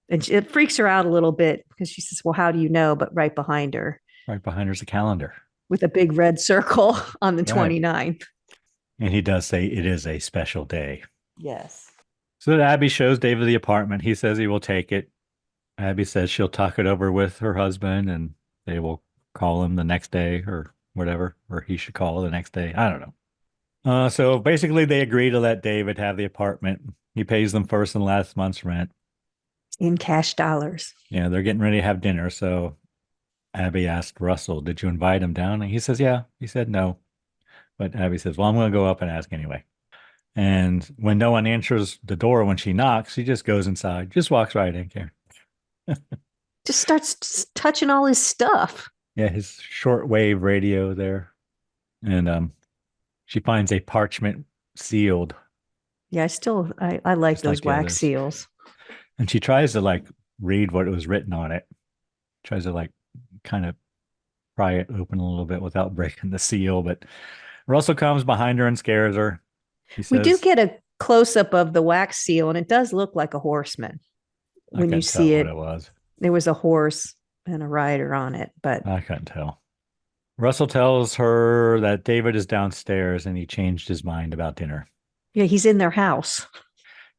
And it freaks her out a little bit because she says, well, how do you know? But right behind her is a calendar with a big red circle on the 29th. And he does say it is a special day. Yes. So Abby shows David the apartment. He says he will take it. Abby says she'll talk it over with her husband and they will call him the next day or whatever, or he should call the next day. I don't know. So basically they agree to let David have the apartment. He pays them first and last month's rent. In cash dollars. Yeah, they're getting ready to have dinner. So Abby asked Russell, did you invite him down? And he says, yeah. He said no. But Abby says, well, I'm going to go up and ask anyway. And when no one answers the door when she knocks, she just goes inside, just walks right in, Karen. Just starts touching all his stuff. Yeah, his shortwave radio there. And she finds a parchment sealed. Yeah, I like those wax seals. And she tries to read what was written on it. Tries to kind of pry it open a little bit without breaking the seal. But Russell comes behind her and scares her. He says, we do get a close up of the wax seal, and it does look like a horseman when you see it. What it was. There was a horse and a rider on it, but I couldn't tell. Russell tells her that David is downstairs and he changed his mind about dinner. Yeah, he's in their house.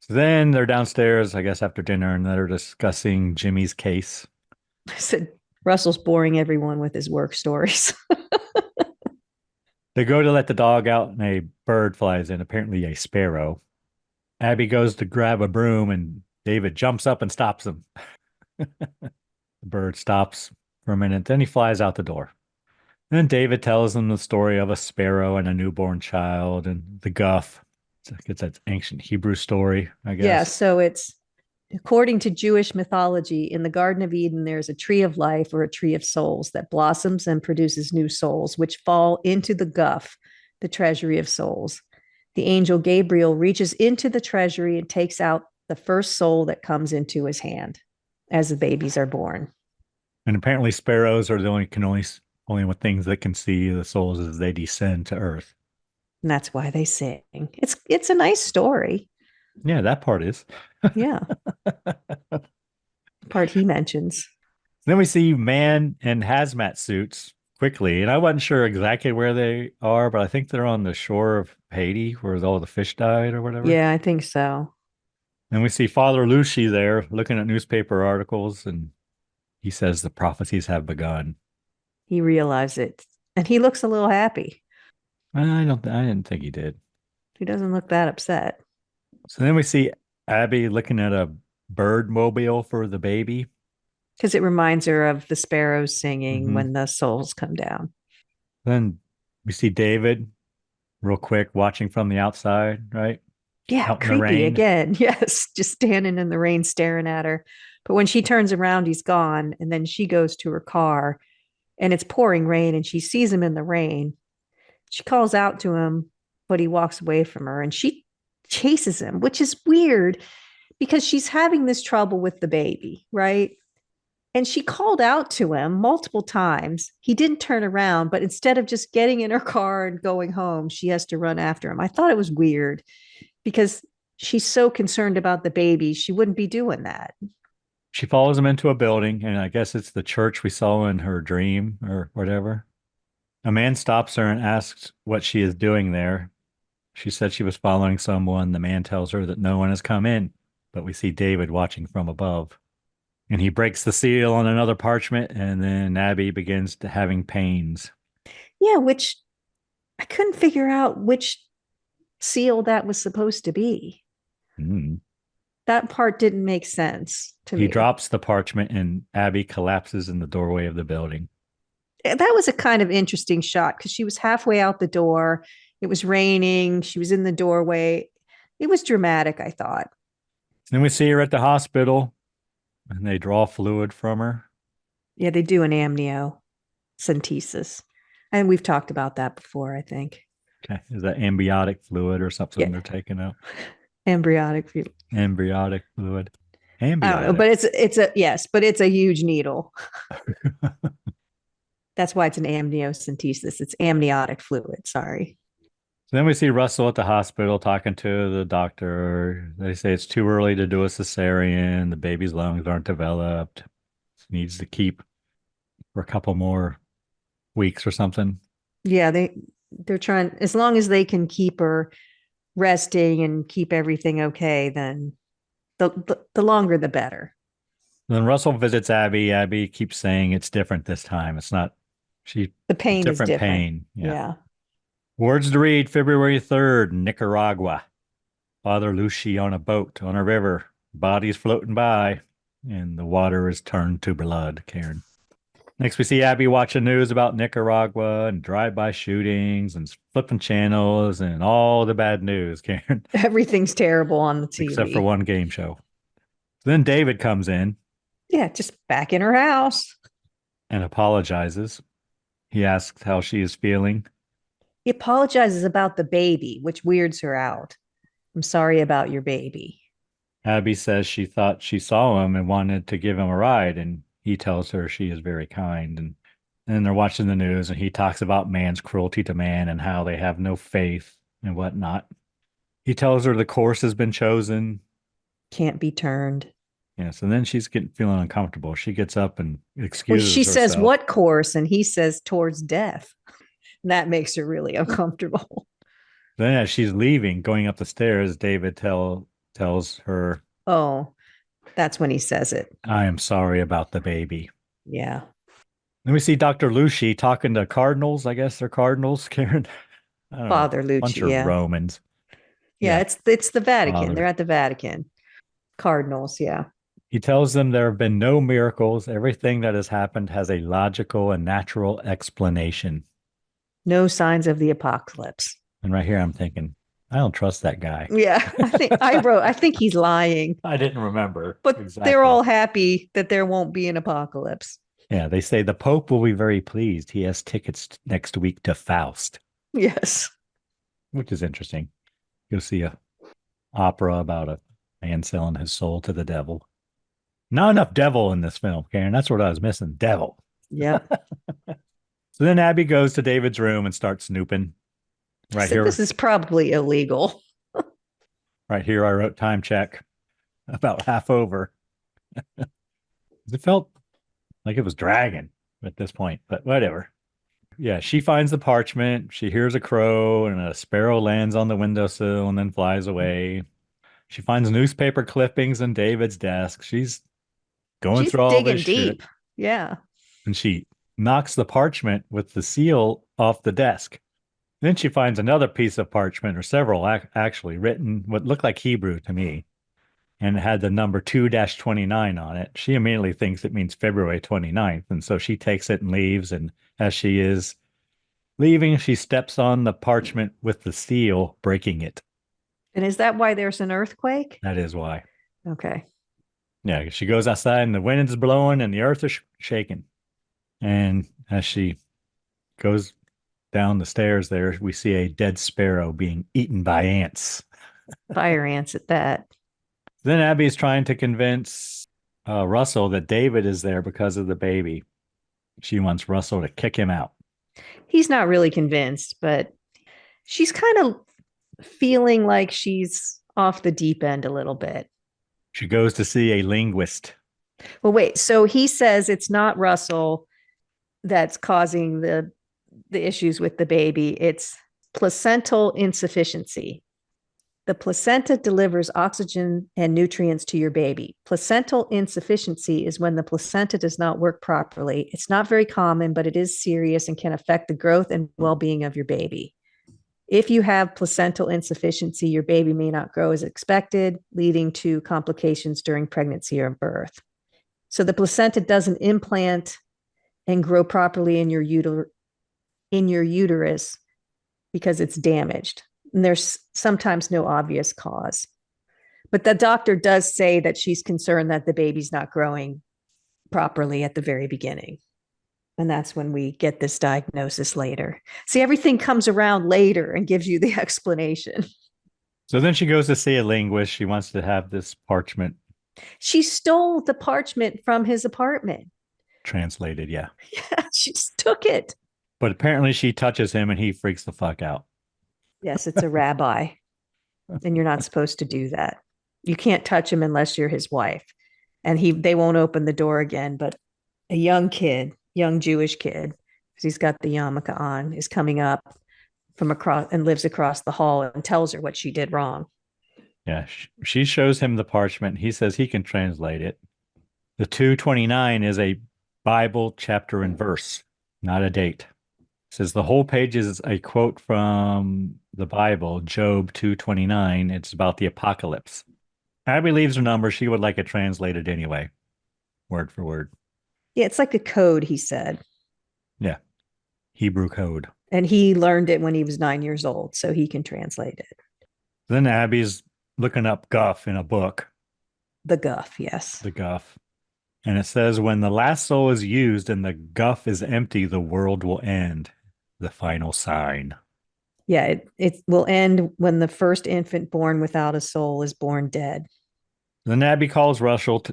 So then they're downstairs, I guess, after dinner, and they're discussing Jimmy's case. I said, Russell's boring everyone with his work stories. They go to let the dog out, and a bird flies in, apparently a sparrow. Abby goes to grab a broom, and David jumps up and stops him. The bird stops for a minute, then he flies out the door. And then David tells them the story of a sparrow and a newborn child and the guff. It's that ancient Hebrew story, I guess. Yeah, so it's according to Jewish mythology, in the Garden of Eden, there's a tree of life or a tree of souls that blossoms and produces new souls, which fall into the guff, the treasury of souls. The angel Gabriel reaches into the treasury and takes out the first soul that comes into his hand as the babies are born. And apparently sparrows are the only things that can see the souls as they descend to earth. And that's why they sing. It's a nice story. Yeah, that part is. Yeah. Part he mentions. Then we see man in hazmat suits quickly. And I wasn't sure exactly where they are, but I think they're on the shore of Haiti where all the fish died or whatever. Yeah, I think so. And we see Father Lucy there looking at newspaper articles, and he says the prophecies have begun. He realized it. And he looks a little happy. I didn't think he did. He doesn't look that upset. So then we see Abby looking at a bird mobile for the baby. Because it reminds her of the sparrows singing when the souls come down. Then we see David real quick watching from the outside, right? Yeah, creepy again. Yes, just standing in the rain staring at her. But when she turns around, he's gone. And then she goes to her car and it's pouring rain and she sees him in the rain. She calls out to him, but he walks away from her and she chases him, which is weird because she's having this trouble with the baby, right? And she called out to him multiple times. He didn't turn around, but instead of just getting in her car and going home, she has to run after him. I thought it was weird because she's so concerned about the baby, she wouldn't be doing that. She follows him into a building, and I guess it's the church we saw in her dream or whatever. A man stops her and asks what she is doing there. She said she was following someone. The man tells her that no one has come in, but we see David watching from above. And he breaks the seal on another parchment, and then Abby begins to having pains. Yeah, which I couldn't figure out which seal that was supposed to be. Mm. That part didn't make sense to me. He drops the parchment, and Abby collapses in the doorway of the building. That was a kind of interesting shot because she was halfway out the door. It was raining. She was in the doorway. It was dramatic, I thought. Then we see her at the hospital, and they draw fluid from her. Yeah, they do an amniocentesis. And we've talked about that before, I think. Okay. Is that amniotic fluid or something Yeah. they're taking out? Embryotic fluid. Amniotic fluid. I don't know, but it's a huge needle. That's why it's an amniocentesis. It's amniotic fluid. Sorry. So then we see Russell at the hospital talking to the doctor. They say it's too early to do a cesarean. The baby's lungs aren't developed. It needs to keep for a couple more weeks or something. Yeah, they're trying, as long as they can keep her resting and keep everything okay, then the longer the better. Then Russell visits Abby. Abby keeps saying it's different this time. It's not the pain is different. Pain. Yeah. Words to read, February 3rd, Nicaragua. Father Lucy on a boat on a river. Bodies floating by, and the water is turned to blood, Karen. Next, we see Abby watching news about Nicaragua and drive-by shootings and flipping channels and all the bad news, Karen. Everything's terrible on the TV. Except for one game show. Then David comes in. Yeah, just back in her house. And apologizes. He asks how she is feeling. He apologizes about the baby, which weirds her out. I'm sorry about your baby. Abby says she thought she saw him and wanted to give him a ride, and he tells her she is very kind. And then they're watching the news, and he talks about man's cruelty to man and how they have no faith and whatnot. He tells her the course has been chosen. Can't be turned. Yes, and then she's feeling uncomfortable. She gets up and excuses she herself. Says, what course? And he says, towards death. And that makes her really uncomfortable. Then as she's leaving, going up the stairs, David tells her, oh, that's when he says it. I am sorry about the baby. Yeah. Then we see Dr. Lucci talking to cardinals. I guess they're cardinals, Karen. Father Lucci, bunch of Romans. Yeah, it's the Vatican. Father. They're at the Vatican. Cardinals, yeah. He tells them there have been no miracles. Everything that has happened has a logical and natural explanation. No signs of the apocalypse. And right here, I'm thinking, I don't trust that guy. Yeah, I think he's lying. I didn't remember. But exactly. They're all happy that there won't be an apocalypse. Yeah, they say the Pope will be very pleased. He has tickets next week to Faust. Yes. Which is interesting. You'll see a opera about a man selling his soul to the devil. Not enough devil in this film, Karen. That's what I was missing. Devil. Yeah. So then Abby goes to David's room and starts snooping. Right here. This is probably illegal. Right here, I wrote time check. About half over. It felt like it was dragging at this point, but whatever. Yeah, she finds the parchment. She hears a crow and a sparrow lands on the windowsill and then flies away. She finds newspaper clippings in David's desk. She's going through all this deep. shit. Yeah. And she knocks the parchment with the seal off the desk. Then she finds another piece of parchment, or several actually, written what looked like Hebrew to me, and it had the number 2-29 on it. She immediately thinks it means February 29th, and so she takes it and leaves, and as she is leaving, she steps on the parchment with the seal, breaking it. And is that why there's an earthquake? That is why. Okay. Yeah, she goes outside, and the wind is blowing, and the earth is shaking. And as she goes down the stairs there, we see a dead sparrow being eaten by ants. Fire ants at that. Then Abby is trying to convince Russell that David is there because of the baby. She wants Russell to kick him out. He's not really convinced, but she's kind of feeling like she's off the deep end a little bit. She goes to see a linguist. Well, wait. So he says it's not Russell that's causing the issues with the baby. It's placental insufficiency. The placenta delivers oxygen and nutrients to your baby. Placental insufficiency is when the placenta does not work properly. It's not very common, but it is serious and can affect the growth and well-being of your baby. If you have placental insufficiency, your baby may not grow as expected, leading to complications during pregnancy or birth. So the placenta doesn't implant and grow properly in your uterus because it's damaged. And there's sometimes no obvious cause. But the doctor does say that she's concerned that the baby's not growing properly at the very beginning. And that's when we get this diagnosis later. See, everything comes around later and gives you the explanation. So then she goes to see a linguist. She wants to have this parchment She stole the parchment from his apartment. translated. Yeah. Yeah, she just took it. But apparently she touches him and he freaks the fuck out. Yes, it's a rabbi. And you're not supposed to do that. You can't touch him unless you're his wife. And they won't open the door again. But a young Jewish kid, because he's got the yarmulke on, is coming up from across and lives across the hall and tells her what she did wrong. Yeah. She shows him the parchment. He says he can translate it. The 229 is a Bible chapter and verse, not a date. It says the whole page is a quote from the Bible, Job 229. It's about the apocalypse. Abby leaves her number. She would like it translated anyway, word for word. Yeah, it's like a code, he said. Yeah. Hebrew code. And he learned it when he was 9 years old, so he can translate it. Then Abby's looking up guff in a book. The guff, yes. The guff. And it says, when the last soul is used and the guff is empty, the world will end. The final sign. Yeah, it will end when the first infant born without a soul is born dead. Then Abby calls Russell,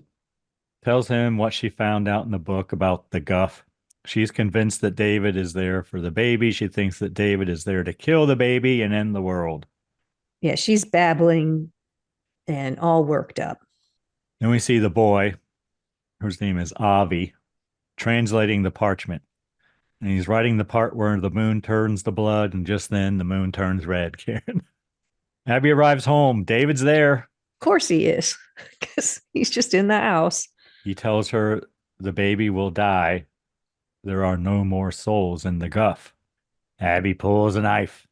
tells him what she found out in the book about the guff. She's convinced that David is there for the baby. She thinks that David is there to kill the baby and end the world. Yeah, she's babbling and all worked up. Then we see the boy, whose name is Avi, translating the parchment. And he's writing the part where the moon turns to blood, and just then the moon turns red, Karen. Abby arrives home. David's there. Of course he is, because he's just in the house. He tells her the baby will die. There are no more souls in the guff. Abby pulls a knife.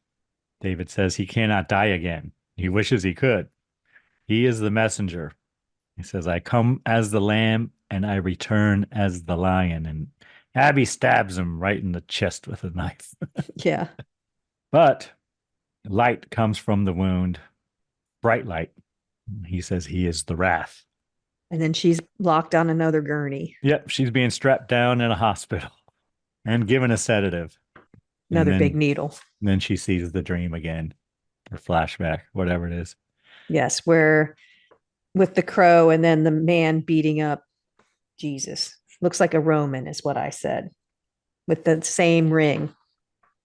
David says he cannot die again. He wishes he could. He is the messenger. He says, I come as the lamb and I return as the lion. And Abby stabs him right in the chest with a knife. Yeah. But light comes from the wound, bright light. He says he is the wrath. And then she's locked on another gurney. Yep, she's being strapped down in a hospital and given a sedative. Another big needle. Then she sees the dream again, or flashback, whatever it is. Yes, where with the crow and then the man beating up Jesus. Looks like a Roman is what I said, with the same ring.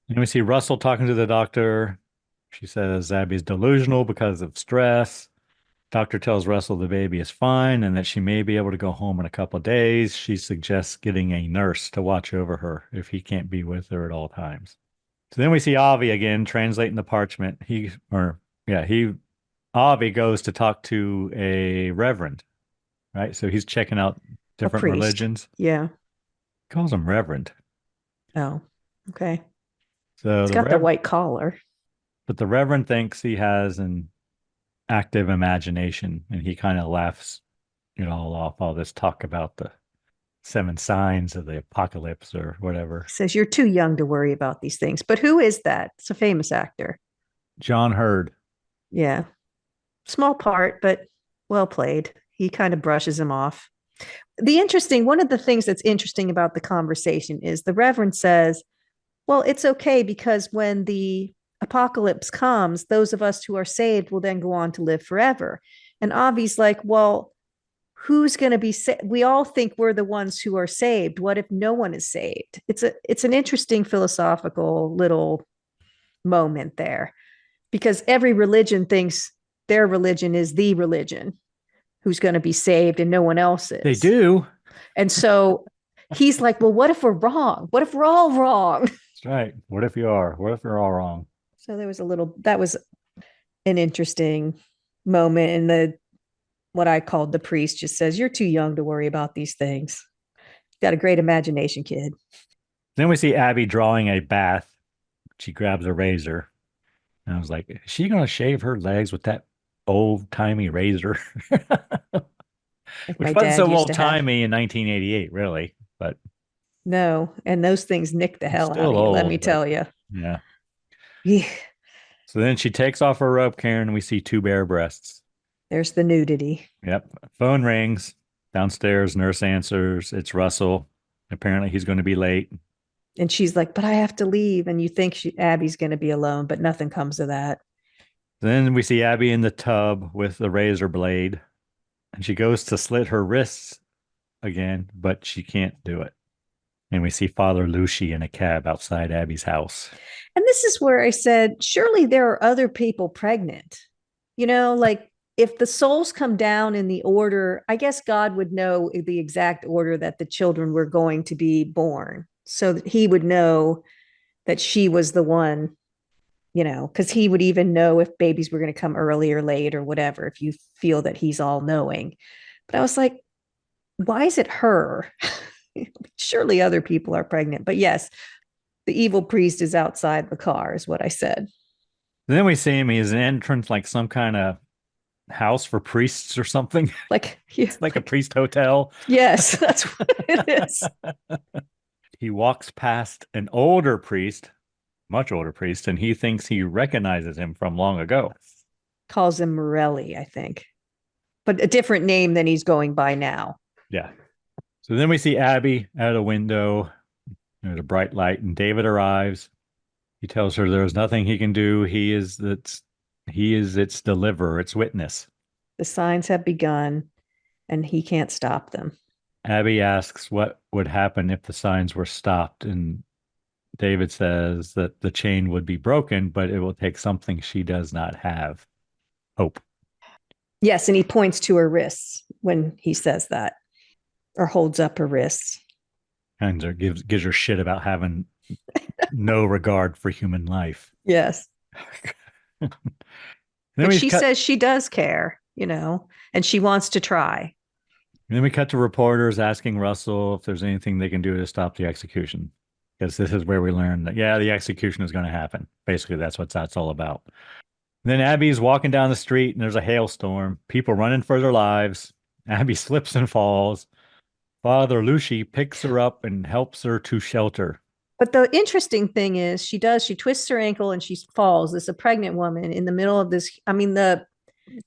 And we see Russell talking to the doctor. She says Abby's delusional because of stress. Doctor tells Russell the baby is fine and that she may be able to go home in a couple of days. She suggests getting a nurse to watch over her if he can't be with her at all times. So then we see Avi again translating the parchment. Avi goes to talk to a reverend, right? So he's checking out different religions. Yeah. Calls him reverend. Oh, okay. So he's got the white collar. But the reverend thinks he has an active imagination, and he kind of laughs it all off, all this talk about the 7 signs of the apocalypse or whatever. He says, you're too young to worry about these things. But who is that? It's a famous actor. John Hurd. Yeah. Small part, but well played. He kind of brushes him off. One of the things that's interesting about the conversation is the Reverend says, well, it's okay because when the apocalypse comes, those of us who are saved will then go on to live forever. And Avi's like, well, who's going to be saved? We all think we're the ones who are saved. What if no one is saved? It's an interesting philosophical little moment there, because every religion thinks their religion is the religion who's going to be saved and no one else is. They do. And so he's like, well, what if we're wrong? What if we're all wrong? That's right. What if you are? What if you're all wrong? So that was an interesting moment. And what I called the priest just says, you're too young to worry about these things. Got a great imagination, kid. Then we see Abby drawing a bath. She grabs a razor. And I was like, is she going to shave her legs with that old-timey razor? Like Which my wasn't dad so used to have. old-timey in 1988, really. But No, and those things nick the hell out still of you, let old, me but tell you. yeah. Yeah, So then she takes off her robe, Karen, and we see two bare breasts. there's the nudity. Yep. Phone rings. Downstairs, nurse answers. It's Russell. Apparently he's going to be late. And she's like, but I have to leave. And you think Abby's going to be alone, but nothing comes of that. Then we see Abby in the tub with the razor blade, and she goes to slit her wrists again, but she can't do it. And we see Father Lucy in a cab outside Abby's house. And this is where I said, surely there are other people pregnant. Like if the souls come down in the order, I guess God would know the exact order that the children were going to be born. So that he would know that she was the one, because he would even know if babies were going to come early or late or whatever, if you feel that he's all knowing. But I was like, why is it her? Surely other people are pregnant. But yes, the evil priest is outside the car, is what I said. Then we see him. He's an entrance, like some kind of house for priests or something. Like, It's like a priest hotel. Yes, that's what it is. He walks past an older priest, much older priest, and he thinks he recognizes him from long ago. Calls him Morelli, I think, but a different name than he's going by now. Yeah. So then we see Abby at a window. There's a bright light, and David arrives. He tells her there's nothing he can do. He is its deliverer, its witness. The signs have begun, and he can't stop them. Abby asks what would happen if the signs were stopped, and David says that the chain would be broken, but it will take something she does not have. Hope. Yes, and he points to her wrists when he says that, or holds up her wrists. And gives her shit about having no regard for human life. Yes. But she says she does care, and she wants to try. Then we cut to reporters asking Russell if there's anything they can do to stop the execution. Because this is where we learn that, the execution is going to happen. Basically, that's what that's all about. Then Abby's walking down the street and there's a hailstorm. People running for their lives. Abby slips and falls. Father Lucy picks her up and helps her to shelter. But the interesting thing is she twists her ankle and she falls. This is a pregnant woman in the middle of this. I mean, they're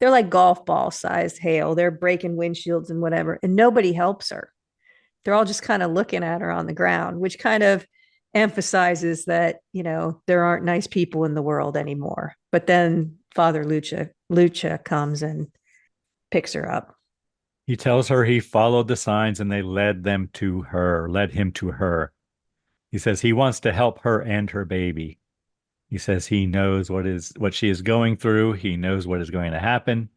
like golf ball sized hail. They're breaking windshields and whatever. And nobody helps her. They're all just kind of looking at her on the ground, which kind of emphasizes that, there aren't nice people in the world anymore. But then Father Lucia comes and picks her up. He tells her he followed the signs and they led him to her. He says he wants to help her and her baby. He says he knows what she is going through. He knows what is going to happen.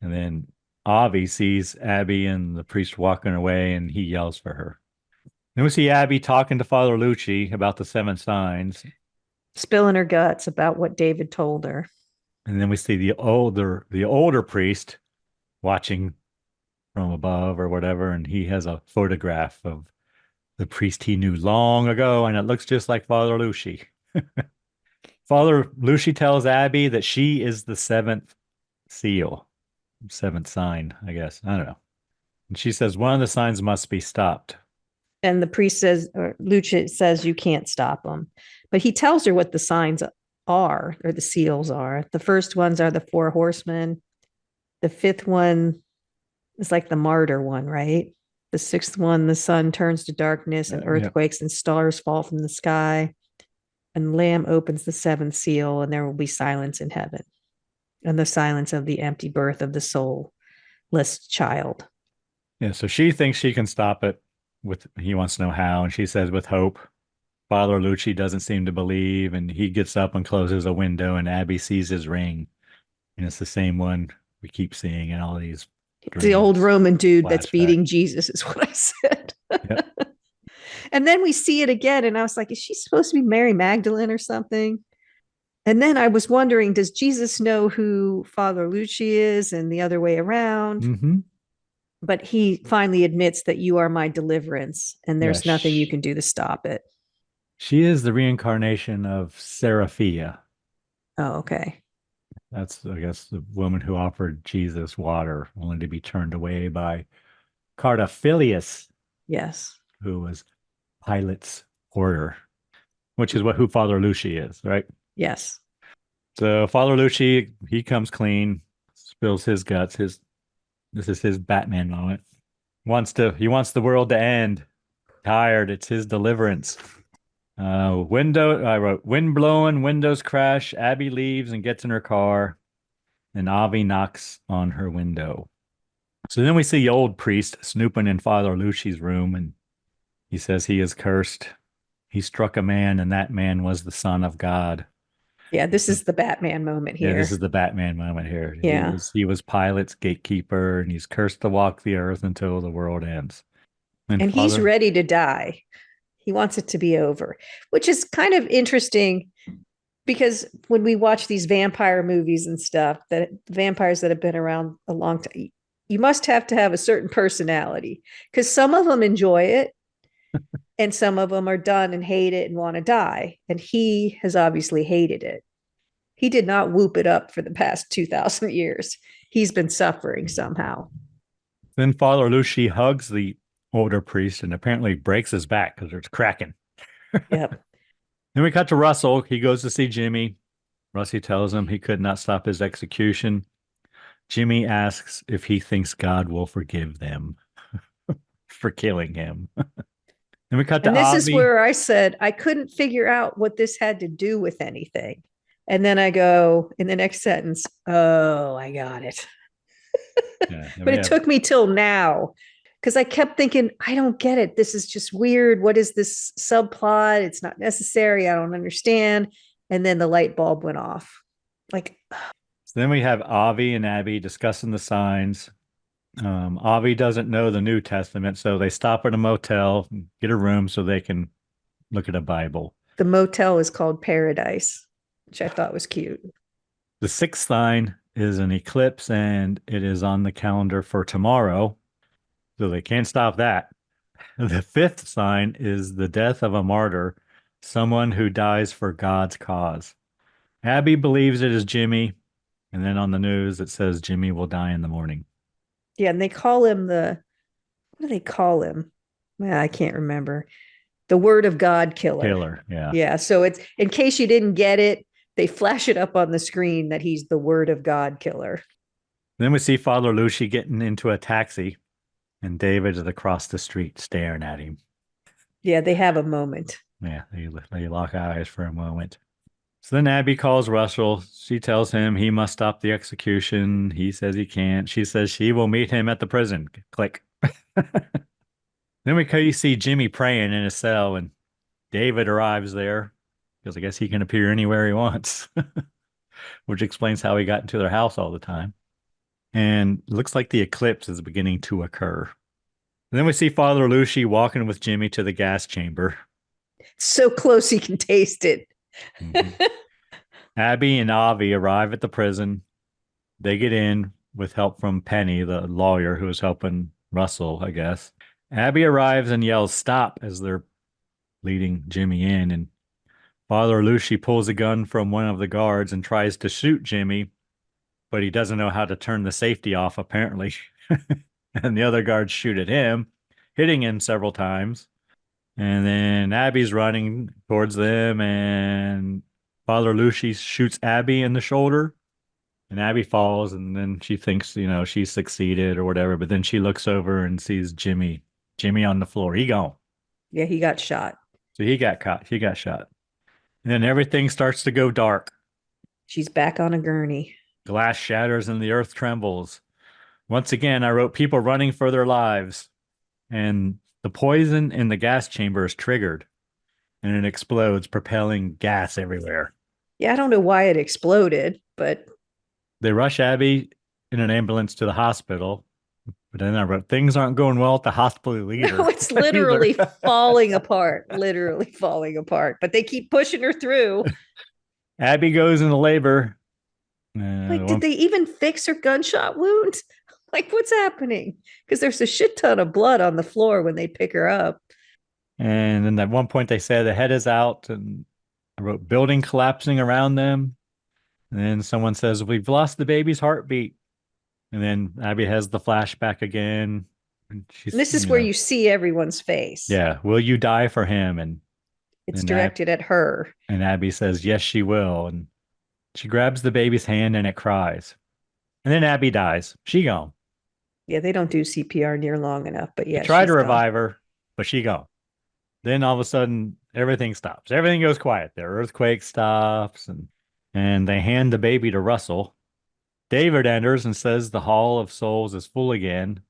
And then Avi sees Abby and the priest walking away and he yells for her. Then we see Abby talking to Father Lucci about the 7 signs. Spilling her guts about what David told her. And then we see the older priest watching from above or whatever, and he has a photograph of the priest he knew long ago, and it looks just like Father Lucci. Father Lucci tells Abby that she is the 7th seal, 7th sign, I guess. I don't know. And she says one of the signs must be stopped. And the priest says, or Lucci says, you can't stop them. But he tells her what the signs are, or the seals are. The first ones are the 4 horsemen. The 5th one is like the martyr one, right? The 6th one, the sun turns to darkness and earthquakes and stars fall from the sky. And Lamb opens the 7th seal and there will be silence in heaven. And the silence of the empty birth of the soulless child. Yeah, so she thinks she can stop it. He wants to know how, and she says with hope. Father Lucci doesn't seem to believe, and he gets up and closes a window, and Abby sees his ring. And it's the same one we keep seeing in all these It's the old dreams, Roman dude that's flashbacks. beating Jesus, is what I said. Yep. And then we see it again, and I was like, is she supposed to be Mary Magdalene or something? And then I was wondering, does Jesus know who Father Lucci is and the other way around? Mm-hmm. But he finally admits that you are my deliverance, and there's Yeah, nothing you can do to stop it. she is the reincarnation of Seraphia. Oh, okay. That's, I guess, the woman who offered Jesus water, only to be turned away by Cardophilius, Yes. who was Pilate's order, which is who Father Lucci is, right? Yes. So Father Lucci, he comes clean, spills his guts. This is his Batman moment. He wants the world to end. Tired. It's his deliverance. I wrote wind blowing, windows crash. Abby leaves and gets in her car, and Avi knocks on her window. So then we see the old priest snooping in Father Lucci's room, and he says he is cursed. He struck a man, and that man was the Son of God. Yeah, this is the Batman moment Yeah, here. this is the Batman moment here. Yeah. He was Pilate's gatekeeper, and he's cursed to walk the earth until the world ends. And he's ready to die. He wants it to be over, which is kind of interesting because when we watch these vampire movies and stuff, that vampires that have been around a long time, you must have to have a certain personality because some of them enjoy it and some of them are done and hate it and want to die. And he has obviously hated it. He did not whoop it up for the past 2,000 years. He's been suffering somehow. Then Father Lucci hugs the older priest and apparently breaks his back because it's cracking. Yep. Then we cut to Russell. He goes to see Jimmy. Russie tells him he could not stop his execution. Jimmy asks if he thinks God will forgive them for killing him. Then we cut to And this Avi. is where I said I couldn't figure out what this had to do with anything. And then I go in the next sentence, oh, I got it. Yeah, but it took me till now because I kept thinking, I don't get it. This is just weird. What is this subplot? It's not necessary. I don't understand. And then the light bulb went off. Like, so then we have Avi and Abby discussing the signs. Avi doesn't know the New Testament, so they stop at a motel, get a room so they can look at a Bible. The motel is called Paradise, which I thought was cute. The sixth sign is an eclipse, and it is on the calendar for tomorrow, so they can't stop that. The fifth sign is the death of a martyr, someone who dies for God's cause. Abby believes it is Jimmy, and then on the news it says Jimmy will die in the morning. Yeah, and they call him what do they call him? I can't remember. The Word of God killer. Yeah. Yeah. So it's in case you didn't get it, they flash it up on the screen that he's the Word of God killer. Then we see Father Lucci getting into a taxi, and David is across the street staring at him. Yeah, they have a moment. Yeah, they lock eyes for a moment. So then Abby calls Russell. She tells him he must stop the execution. He says he can't. She says she will meet him at the prison. Click. Then we see Jimmy praying in his cell, and David arrives there because I guess he can appear anywhere he wants, which explains how he got into their house all the time. And it looks like the eclipse is beginning to occur. And then we see Father Lucci walking with Jimmy to the gas chamber. So close he can taste it. Mm-hmm. Abby and Avi arrive at the prison. They get in with help from Penny, the lawyer who is helping Russell, I guess. Abby arrives and yells, "Stop," as they're leading Jimmy in. And Father Lucci pulls a gun from one of the guards and tries to shoot Jimmy, but he doesn't know how to turn the safety off, apparently. And the other guards shoot at him, hitting him several times. And then Abby's running towards them, and Father Lucci shoots Abby in the shoulder, and Abby falls, and then she thinks, she's succeeded or whatever, but then she looks over and sees Jimmy on the floor. He gone. Yeah, he got shot. So he got caught. He got shot. And then everything starts to go dark. She's back on a gurney. Glass shatters and the earth trembles. Once again, I wrote people running for their lives, and the poison in the gas chamber is triggered, and it explodes, propelling gas everywhere. Yeah, I don't know why it exploded, but They rush Abby in an ambulance to the hospital. But then I wrote, things aren't going well at the hospital either. No, it's literally falling apart, literally falling apart. But they keep pushing her through. Abby goes into labor. Like, did they even fix her gunshot wound? Like, what's happening? Because there's a shit ton of blood on the floor when they pick her up. And then at one point they say the head is out, and I wrote building collapsing around them. And then someone says, we've lost the baby's heartbeat. And then Abby has the flashback again. And this is where you see everyone's face. Yeah. Will you die for him? And it's directed at her. And Abby says, yes, she will. And she grabs the baby's hand and it cries. And then Abby dies. She gone. Yeah, they don't do CPR near long enough, but yeah. They try to revive her, but she gone. Then all of a sudden, everything stops. Everything goes quiet. The earthquake stops, and they hand the baby to Russell. David enters and says the Hall of Souls is full again.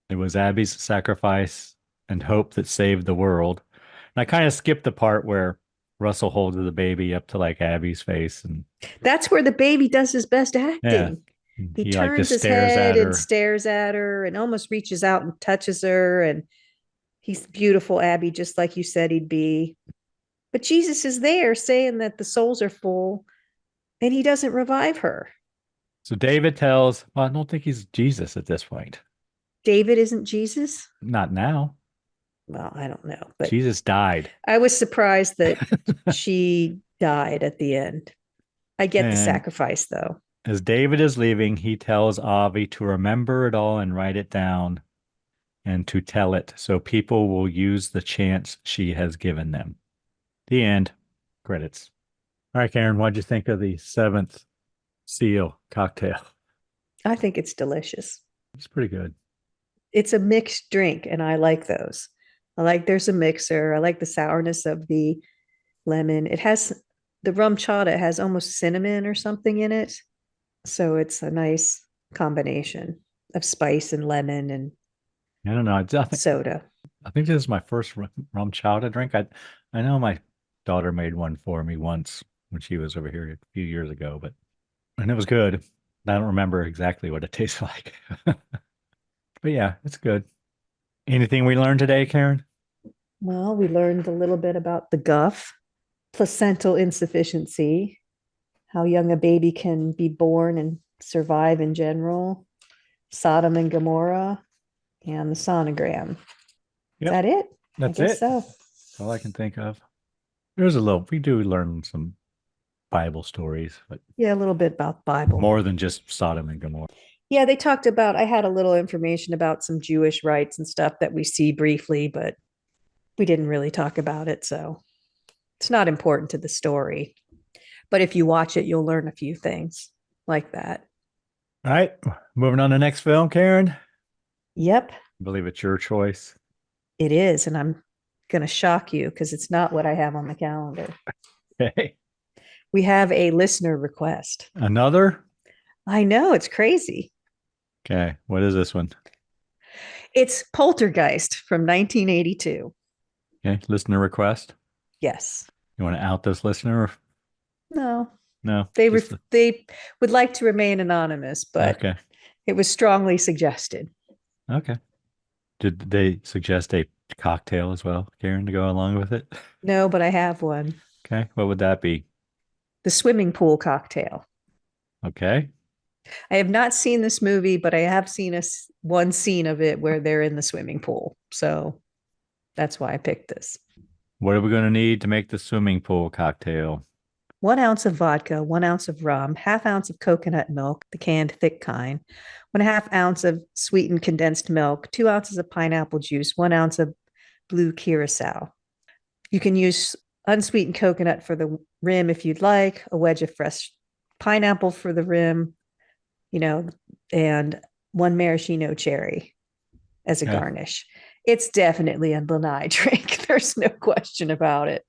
It was Abby's sacrifice and hope that saved the world. And I kind of skipped the part where Russell holds the baby up to like Abby's face, and that's where the baby does his best acting. Yeah. He turns his head and stares at her and almost reaches out and touches her. And he's beautiful, Abby, just like you said he'd be. But Jesus is there saying that the souls are full and he doesn't revive her. So David tells, well, I don't think he's Jesus at this point. David isn't Jesus? Not now. Well, I don't know. But Jesus died. I was surprised that she died at the end. I get the sacrifice, though. As David is leaving, he tells Avi to remember it all and write it down and to tell it so people will use the chance she has given them. The end. Credits. All right, Karen, what'd you think of the 7th Seal cocktail? I think it's delicious. It's pretty good. It's a mixed drink, and I like those. I like there's a mixer. I like the sourness of the lemon. It has the RumChata has almost cinnamon or something in it. So it's a nice combination of spice and lemon and I don't know. I think, soda. I think this is my first RumChata drink. I know my daughter made one for me once when she was over here a few years ago, and it was good. I don't remember exactly what it tastes like. But yeah, it's good. Anything we learned today, Karen? Well, we learned a little bit about the guff, placental insufficiency, how young a baby can be born and survive in general, Sodom and Gomorrah, and the sonogram. Yep. Is that it? That's I guess it. So. That's all I can think of. We do learn some Bible stories, but yeah, a little bit about Bible. More than just Sodom and Gomorrah. Yeah, they talked about, I had a little information about some Jewish rites and stuff that we see briefly, but we didn't really talk about it. So it's not important to the story. But if you watch it, you'll learn a few things like that. All right. Moving on to the next film, Karen. Yep. I believe it's your choice. It is. And I'm going to shock you because it's not what I have on the calendar. Okay. We have a listener request. Another? I know. It's crazy. Okay. What is this one? It's Poltergeist from 1982. Okay. Listener request? Yes. You want to out this listener? No. They would like to remain anonymous, but okay. It was strongly suggested. Okay. Did they suggest a cocktail as well, Karen, to go along with it? No, but I have one. Okay. What would that be? The swimming pool cocktail. Okay. I have not seen this movie, but I have seen one scene of it where they're in the swimming pool. So that's why I picked this. What are we going to need to make the swimming pool cocktail? 1 ounce of vodka, 1 ounce of rum, 1/2 ounce of coconut milk, the canned thick kind, 1/2 ounce of sweetened condensed milk, 2 ounces of pineapple juice, 1 ounce of blue curacao. You can use unsweetened coconut for the rim if you'd like, a wedge of fresh pineapple for the rim, and 1 maraschino cherry as a garnish. It's definitely a Lanai drink. There's no question about it.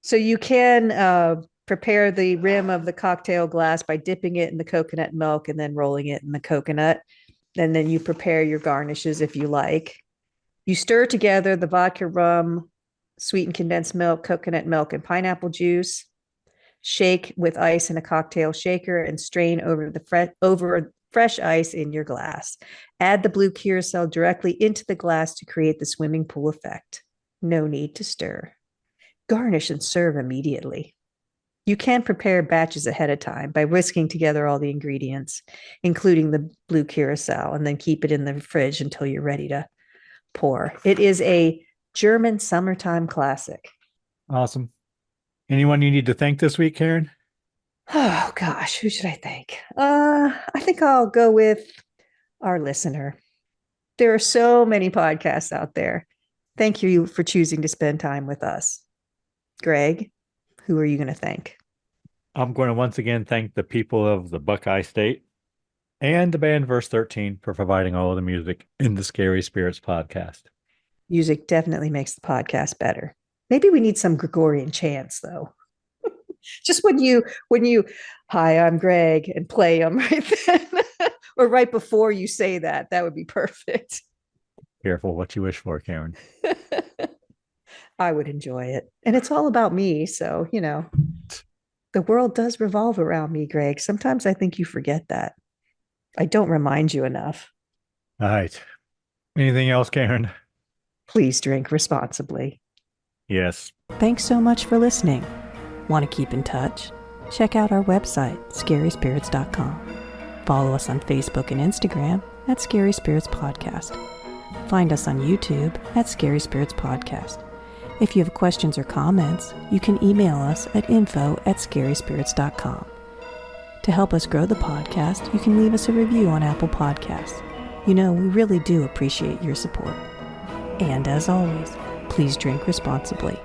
So you can prepare the rim of the cocktail glass by dipping it in the coconut milk and then rolling it in the coconut. And then you prepare your garnishes if you like. You stir together the vodka, rum, sweetened condensed milk, coconut milk, and pineapple juice. Shake with ice in a cocktail shaker and strain over fresh ice in your glass. Add the blue curacao directly into the glass to create the swimming pool effect. No need to stir. Garnish and serve immediately. You can prepare batches ahead of time by whisking together all the ingredients, including the blue curacao, and then keep it in the fridge until you're ready to pour. It is a German summertime classic. Awesome. Anyone you need to thank this week, Karen? Oh gosh, who should I thank? I think I'll go with our listener. There are so many podcasts out there. Thank you for choosing to spend time with us. Greg, who are you going to thank? I'm going to once again thank the people of the Buckeye State and the band Verse 13 for providing all of the music in the Scary Spirits podcast. Music definitely makes the podcast better. Maybe we need some Gregorian chants, though. Just when you, hi, I'm Greg, and play them right then, or right before you say that would be perfect. Careful what you wish for, Karen. I would enjoy it. And it's all about me. So, the world does revolve around me, Greg. Sometimes I think you forget that. I don't remind you enough. All right. Anything else, Karen? Please drink responsibly. Yes. Thanks so much for listening. Want to keep in touch? Check out our website, scaryspirits.com. Follow us on Facebook and Instagram at Scary Spirits Podcast. Find us on YouTube at Scary Spirits Podcast. If you have questions or comments, you can email us at info@scaryspirits.com. To help us grow the podcast, you can leave us a review on Apple Podcasts. We really do appreciate your support. And as always, please drink responsibly.